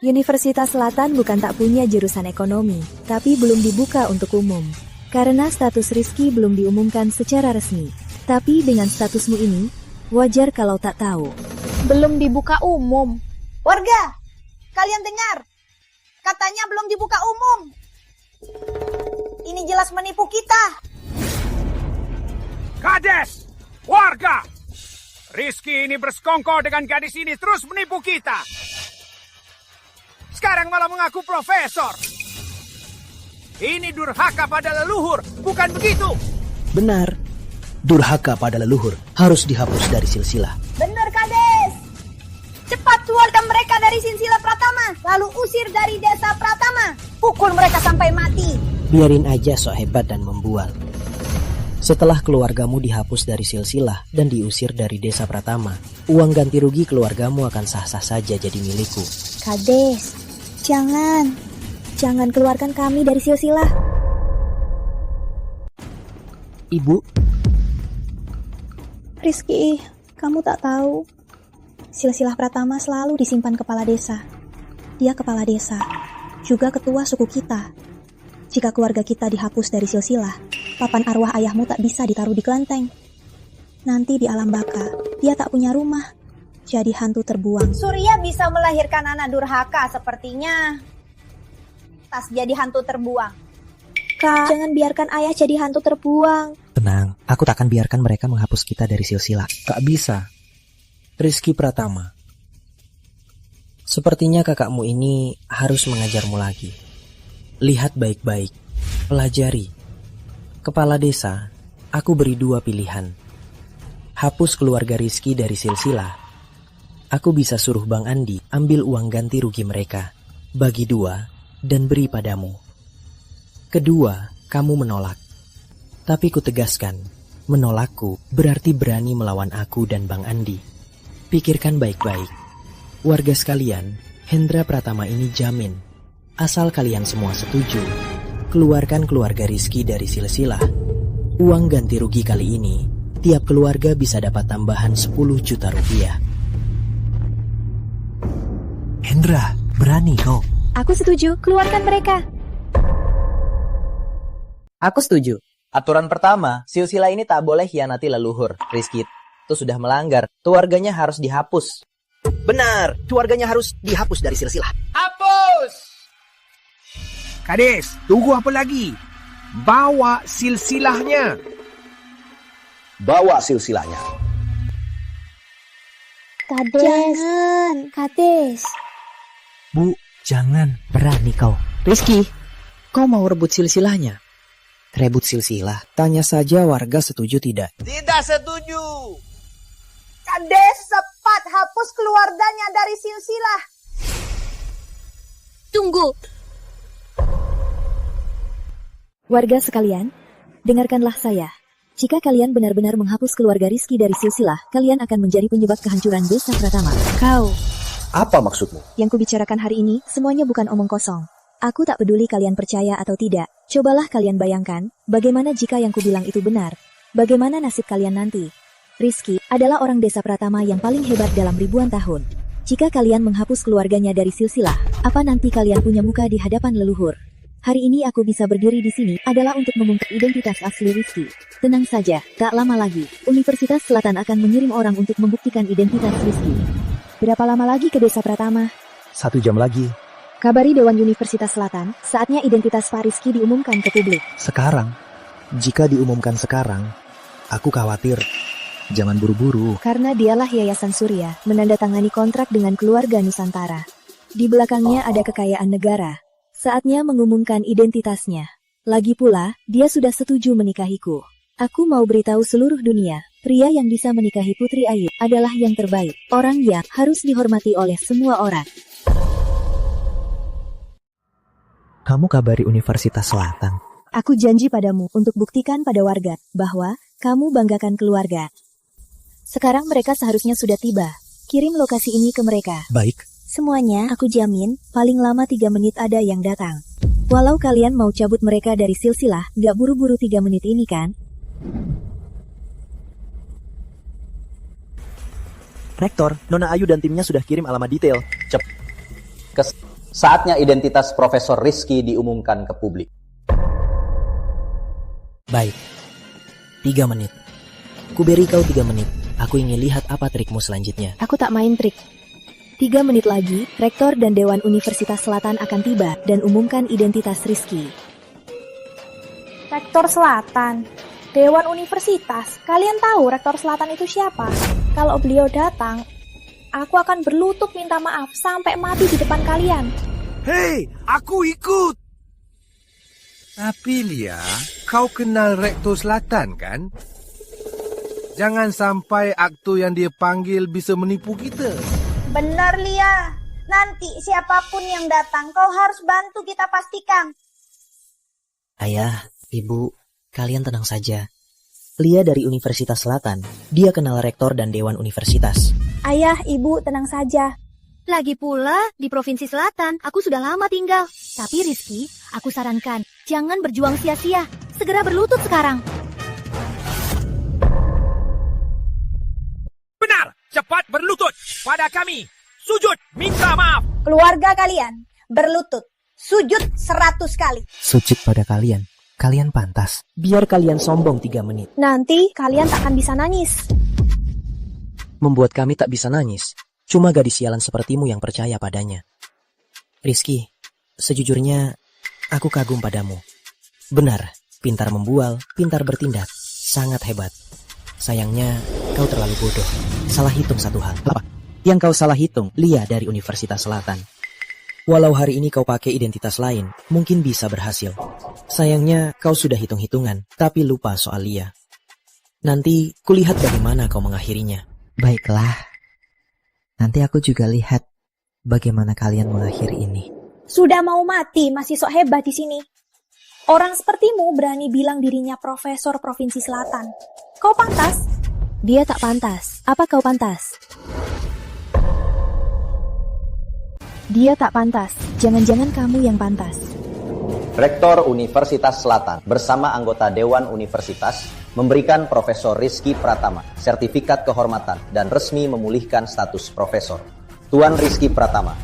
Universitas Selatan bukan tak punya jurusan ekonomi, tapi belum dibuka untuk umum. Karena status Rizky belum diumumkan secara resmi. Tapi dengan statusmu ini, wajar kalau tak tahu. Belum dibuka umum. Warga, kalian dengar? Katanya belum dibuka umum. Ini jelas menipu kita. Kades! Warga! Rizky ini bersekongkol dengan gadis ini terus menipu kita. Sekarang malah mengaku profesor. Ini durhaka pada leluhur, bukan begitu? Benar. Durhaka pada leluhur harus dihapus dari silsilah. Benar, Kades. Cepat keluarkan mereka dari silsilah Pratama, lalu usir dari desa Pratama. Pukul mereka sampai mati. Biarin aja sok hebat dan membual. Setelah keluargamu dihapus dari silsilah dan diusir dari desa Pratama, uang ganti rugi keluargamu akan sah-sah saja jadi milikku. Kades, jangan. Jangan keluarkan kami dari silsilah. Ibu. Rizky, kamu tak tahu. Silsilah Pratama selalu disimpan kepala desa. Dia kepala desa, juga ketua suku kita. Jika keluarga kita dihapus dari silsilah, papan arwah ayahmu tak bisa ditaruh di kelenteng. Nanti di alam baka, dia tak punya rumah. Jadi hantu terbuang. Surya bisa melahirkan anak durhaka sepertinya. Tas jadi hantu terbuang. Kak, jangan biarkan ayah jadi hantu terbuang. Tenang, aku tak akan biarkan mereka menghapus kita dari silsilah. Tak bisa. Rizky Pratama. Sepertinya kakakmu ini harus mengajarmu lagi. Lihat baik-baik. Pelajari. Kepala desa, aku beri 2 pilihan. Hapus keluarga Rizky dari silsilah. Aku bisa suruh Bang Andi ambil uang ganti rugi mereka. Bagi 2. Dan beri padamu. Kedua, kamu menolak. Tapi ku tegaskan, menolakku berarti berani melawan aku dan Bang Andi. Pikirkan baik-baik. Warga sekalian, Hendra Pratama ini jamin. Asal kalian semua setuju, keluarkan keluarga Rizky dari silsilah. Uang ganti rugi kali ini, tiap keluarga bisa dapat tambahan 10 juta rupiah. Hendra, berani kau. Aku setuju, keluarkan mereka. Aku setuju. Aturan pertama, silsilah ini tak boleh hianati leluhur. Rizky itu sudah melanggar. Keluarganya harus dihapus. Benar, keluarganya harus dihapus dari silsilah. Hapus! Kades, tunggu apa lagi? Bawa silsilahnya. Bawa silsilahnya. Kades. Jangan, Kades. Bu, jangan. Berani kau. Rizky, kau mau rebut silsilahnya? Rebut silsilah? Tanya saja warga setuju tidak. Tidak setuju. Kades, cepat hapus keluarganya dari silsilah. Tunggu. Warga sekalian, dengarkanlah saya. Jika kalian benar-benar menghapus keluarga Rizky dari silsilah, kalian akan menjadi penyebab kehancuran desa Pratama. Kau. Apa maksudmu? Yang kubicarakan hari ini, semuanya bukan omong kosong. Aku tak peduli kalian percaya atau tidak. Cobalah kalian bayangkan, bagaimana jika yang kubilang itu benar? Bagaimana nasib kalian nanti? Rizky adalah orang desa Pratama yang paling hebat dalam ribuan tahun. Jika kalian menghapus keluarganya dari silsilah, apa nanti kalian punya muka di hadapan leluhur? Hari ini aku bisa berdiri di sini adalah untuk mengungkap identitas asli Rizky. Tenang saja, tak lama lagi, Universitas Selatan akan mengirim orang untuk membuktikan identitas Rizky. Berapa lama lagi ke desa Pratama? 1 jam lagi. Kabari Dewan Universitas Selatan, saatnya identitas Pak Rizky diumumkan ke publik. Sekarang? Jika diumumkan sekarang, aku khawatir. Jangan buru-buru. Karena dialah Yayasan Surya, menandatangani kontrak dengan keluarga Nusantara. Di belakangnya ada kekayaan negara. Saatnya mengumumkan identitasnya. Lagi pula, dia sudah setuju menikahiku. Aku mau beritahu seluruh dunia, pria yang bisa menikahi Putri Ayu adalah yang terbaik. Orang yang harus dihormati oleh semua orang. Kamu kabari Universitas Selatan. Aku janji padamu untuk buktikan pada warga bahwa kamu banggakan keluarga. Sekarang mereka seharusnya sudah tiba. Kirim lokasi ini ke mereka. Baik. Semuanya, aku jamin, paling lama 3 menit ada yang datang. Walau kalian mau cabut mereka dari silsilah, gak buru-buru 3 menit ini kan? Rektor, Nona Ayu dan timnya sudah kirim alamat detail. Saatnya identitas Profesor Rizky diumumkan ke publik. Baik. 3 menit. Kuberi kau 3 menit. Aku ingin lihat apa trikmu selanjutnya. Aku tak main trik. 3 menit lagi, Rektor dan Dewan Universitas Selatan akan tiba dan umumkan identitas Rizky. Rektor Selatan, Dewan Universitas. Kalian tahu Rektor Selatan itu siapa? Kalau beliau datang, aku akan berlutut minta maaf sampai mati di depan kalian. Hei, aku ikut. Tapi Lia, kau kenal Rektor Selatan kan? Jangan sampai aktor yang dia panggil bisa menipu kita. Benar, Lia. Nanti siapapun yang datang, kau harus bantu kita pastikan. Ayah, Ibu, kalian tenang saja. Lia dari Universitas Selatan. Dia kenal rektor dan dewan universitas. Ayah, Ibu, tenang saja. Lagi pula, di Provinsi Selatan, aku sudah lama tinggal. Tapi Rizky, aku sarankan, jangan berjuang sia-sia. Segera berlutut sekarang. Benar, cepat berlutut pada kami. Sujud, minta maaf. Keluarga kalian, berlutut. Sujud 100 kali. Sujud pada kalian. Kalian pantas. Biar kalian sombong 3 menit. Nanti kalian tak akan bisa nangis. Membuat kami tak bisa nangis. Cuma gadis sialan sepertimu yang percaya padanya. Rizky, sejujurnya aku kagum padamu. Benar, pintar membual, pintar bertindak. Sangat hebat. Sayangnya, kau terlalu bodoh. Salah hitung satu hal. Apa? Yang kau salah hitung, Lia dari Universitas Selatan. Walau hari ini kau pakai identitas lain, mungkin bisa berhasil. Sayangnya, kau sudah hitung-hitungan, tapi lupa soal Lia. Nanti, kulihat bagaimana kau mengakhirinya. Baiklah. Nanti aku juga lihat bagaimana kalian mengakhiri ini. Sudah mau mati, masih sok hebat di sini. Orang sepertimu berani bilang dirinya profesor Provinsi Selatan. Kau pantas? Dia tak pantas. Apa kau pantas? Dia tak pantas. Jangan-jangan kamu yang pantas. Rektor Universitas Selatan bersama anggota Dewan Universitas memberikan Profesor Rizky Pratama sertifikat kehormatan dan resmi memulihkan status profesor. Tuan Rizky Pratama.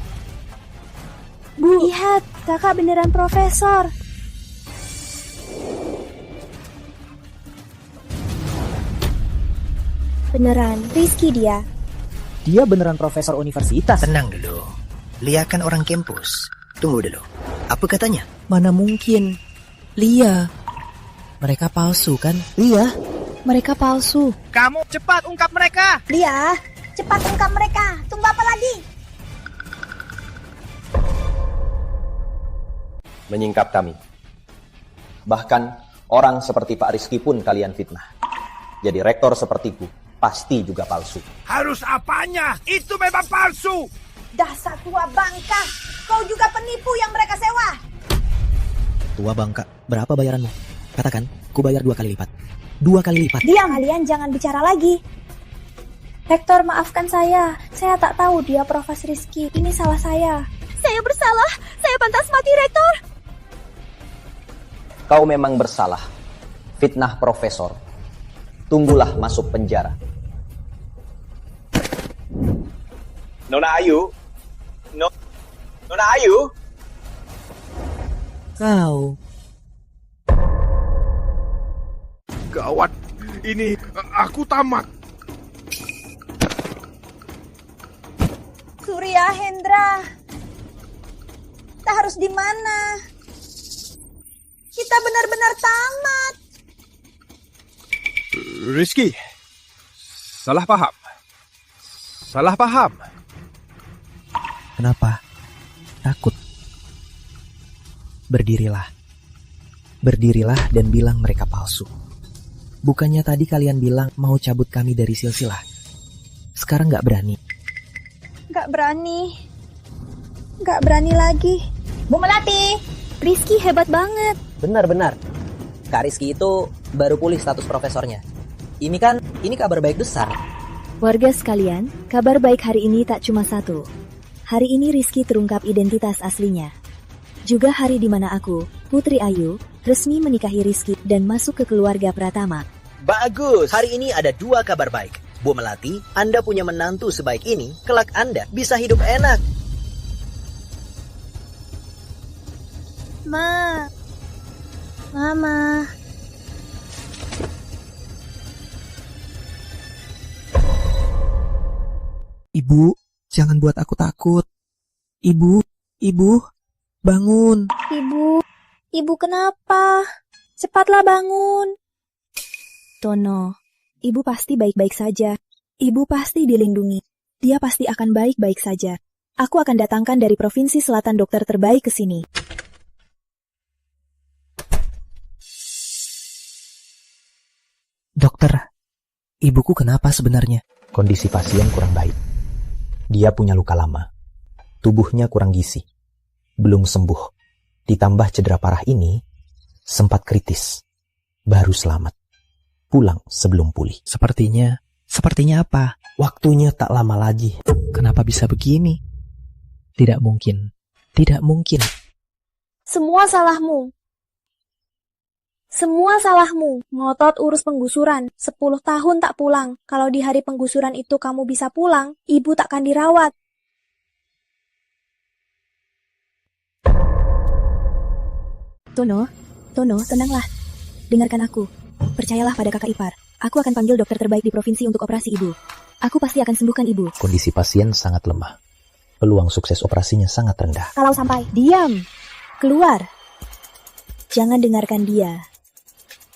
Bu, lihat, kakak beneran profesor. Beneran, Rizky dia. Dia beneran profesor universitas. Tenang dulu. Lia kan orang kampus. Tunggu dulu. Apa katanya? Mana mungkin. Lia. Mereka palsu kan? Lia. Mereka palsu. Kamu cepat ungkap mereka. Lia, cepat ungkap mereka. Tunggu apa lagi? Menyingkap kami. Bahkan orang seperti Pak Rizky pun kalian fitnah. Jadi rektor sepertiku pasti juga palsu. Harus apanya? Itu memang palsu. Dasar tua bangka. Kau juga penipu yang mereka sewa. Tua bangka, berapa bayaranmu? Katakan, ku bayar 2 kali lipat. 2 kali lipat. Diam, kalian jangan bicara lagi. Rektor, maafkan saya. Saya tak tahu dia Profesor Rizky. Ini salah saya. Saya bersalah. Saya pantas mati, Rektor. Kau memang bersalah. Fitnah profesor. Tunggulah masuk penjara. Nona Ayu. Nona Ayu. Kau. Gawat. Ini aku tamat. Surya Hendra. Kita harus di mana? Kita benar-benar tamat. Rizky. Salah paham. Salah paham. Kenapa? Takut. Berdirilah. Berdirilah dan bilang mereka palsu. Bukannya tadi kalian bilang mau cabut kami dari silsilah. Sekarang gak berani. Gak berani. Gak berani lagi. Bu Melati. Rizky hebat banget. Benar-benar. Kak Rizky itu baru pulih status profesornya. Ini kabar baik besar. Warga sekalian, kabar baik hari ini tak cuma satu. Hari ini Rizky terungkap identitas aslinya. Juga hari di mana aku, Putri Ayu, resmi menikahi Rizky dan masuk ke keluarga Pratama. Bagus, hari ini ada 2 kabar baik. Bu Melati, Anda punya menantu sebaik ini, kelak Anda bisa hidup enak. Mama. Ibu, jangan buat aku takut. Ibu, bangun. Ibu kenapa? Cepatlah bangun. Tono, ibu pasti baik-baik saja. Ibu pasti dilindungi. Dia pasti akan baik-baik saja. Aku akan datangkan dari Provinsi Selatan dokter terbaik ke sini. Dokter, ibuku kenapa sebenarnya? Kondisi pasien kurang baik. Dia punya luka lama. Tubuhnya kurang gizi. Belum sembuh. Ditambah cedera parah ini, sempat kritis. Baru selamat. Pulang sebelum pulih. Sepertinya apa? Waktunya tak lama lagi. Kenapa bisa begini? Tidak mungkin. Semua salahmu. Ngotot urus penggusuran. 10 tahun tak pulang. Kalau di hari penggusuran itu kamu bisa pulang, ibu takkan dirawat. Tono, tenanglah. Dengarkan aku. Percayalah pada kakak ipar. Aku akan panggil dokter terbaik di provinsi untuk operasi ibu. Aku pasti akan sembuhkan ibu. Kondisi pasien sangat lemah. Peluang sukses operasinya sangat rendah. Kalau sampai... Diam! Keluar! Jangan dengarkan dia.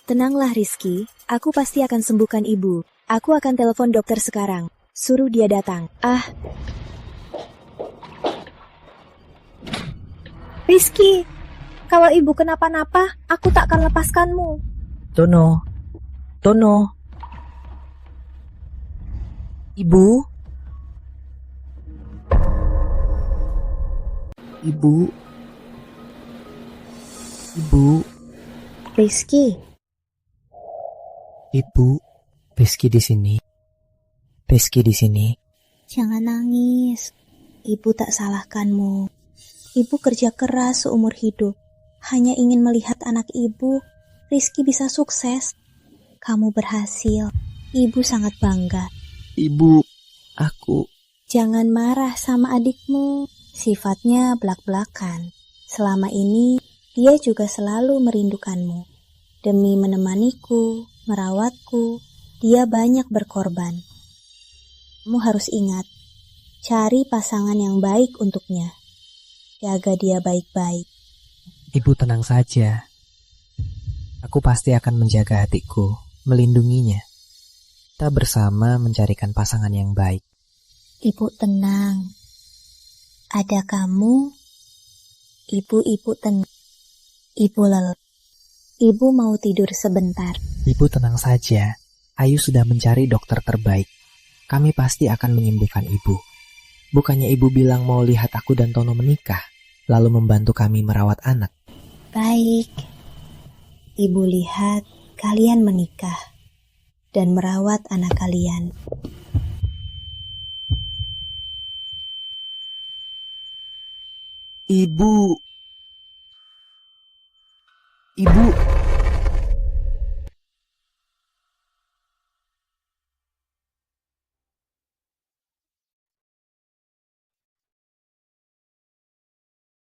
Tenanglah Rizky, aku pasti akan sembuhkan ibu. Aku akan telepon dokter sekarang. Suruh dia datang. Rizky, kalau ibu kenapa-napa, aku tak akan lepaskanmu. Tono. Ibu. Rizky. Ibu, Rizky di sini. Jangan nangis. Ibu tak salahkanmu. Ibu kerja keras seumur hidup. Hanya ingin melihat anak ibu, Rizky bisa sukses. Kamu berhasil. Ibu sangat bangga. Ibu, aku... Jangan marah sama adikmu. Sifatnya belak-belakan. Selama ini, dia juga selalu merindukanmu. Demi menemaniku, merawatku, dia banyak berkorban. Kamu harus ingat, cari pasangan yang baik untuknya. Jaga dia baik-baik. Ibu tenang saja. Aku pasti akan menjaga adikku, melindunginya. Kita bersama mencarikan pasangan yang baik. Ibu tenang. Ada kamu, ibu tenang. Ibu lelah. Ibu mau tidur sebentar. Ibu tenang saja. Ayu sudah mencari dokter terbaik. Kami pasti akan menyembuhkan ibu. Bukannya ibu bilang mau lihat aku dan Tono menikah, lalu membantu kami merawat anak. Baik. Ibu lihat kalian menikah dan merawat anak kalian. Ibu.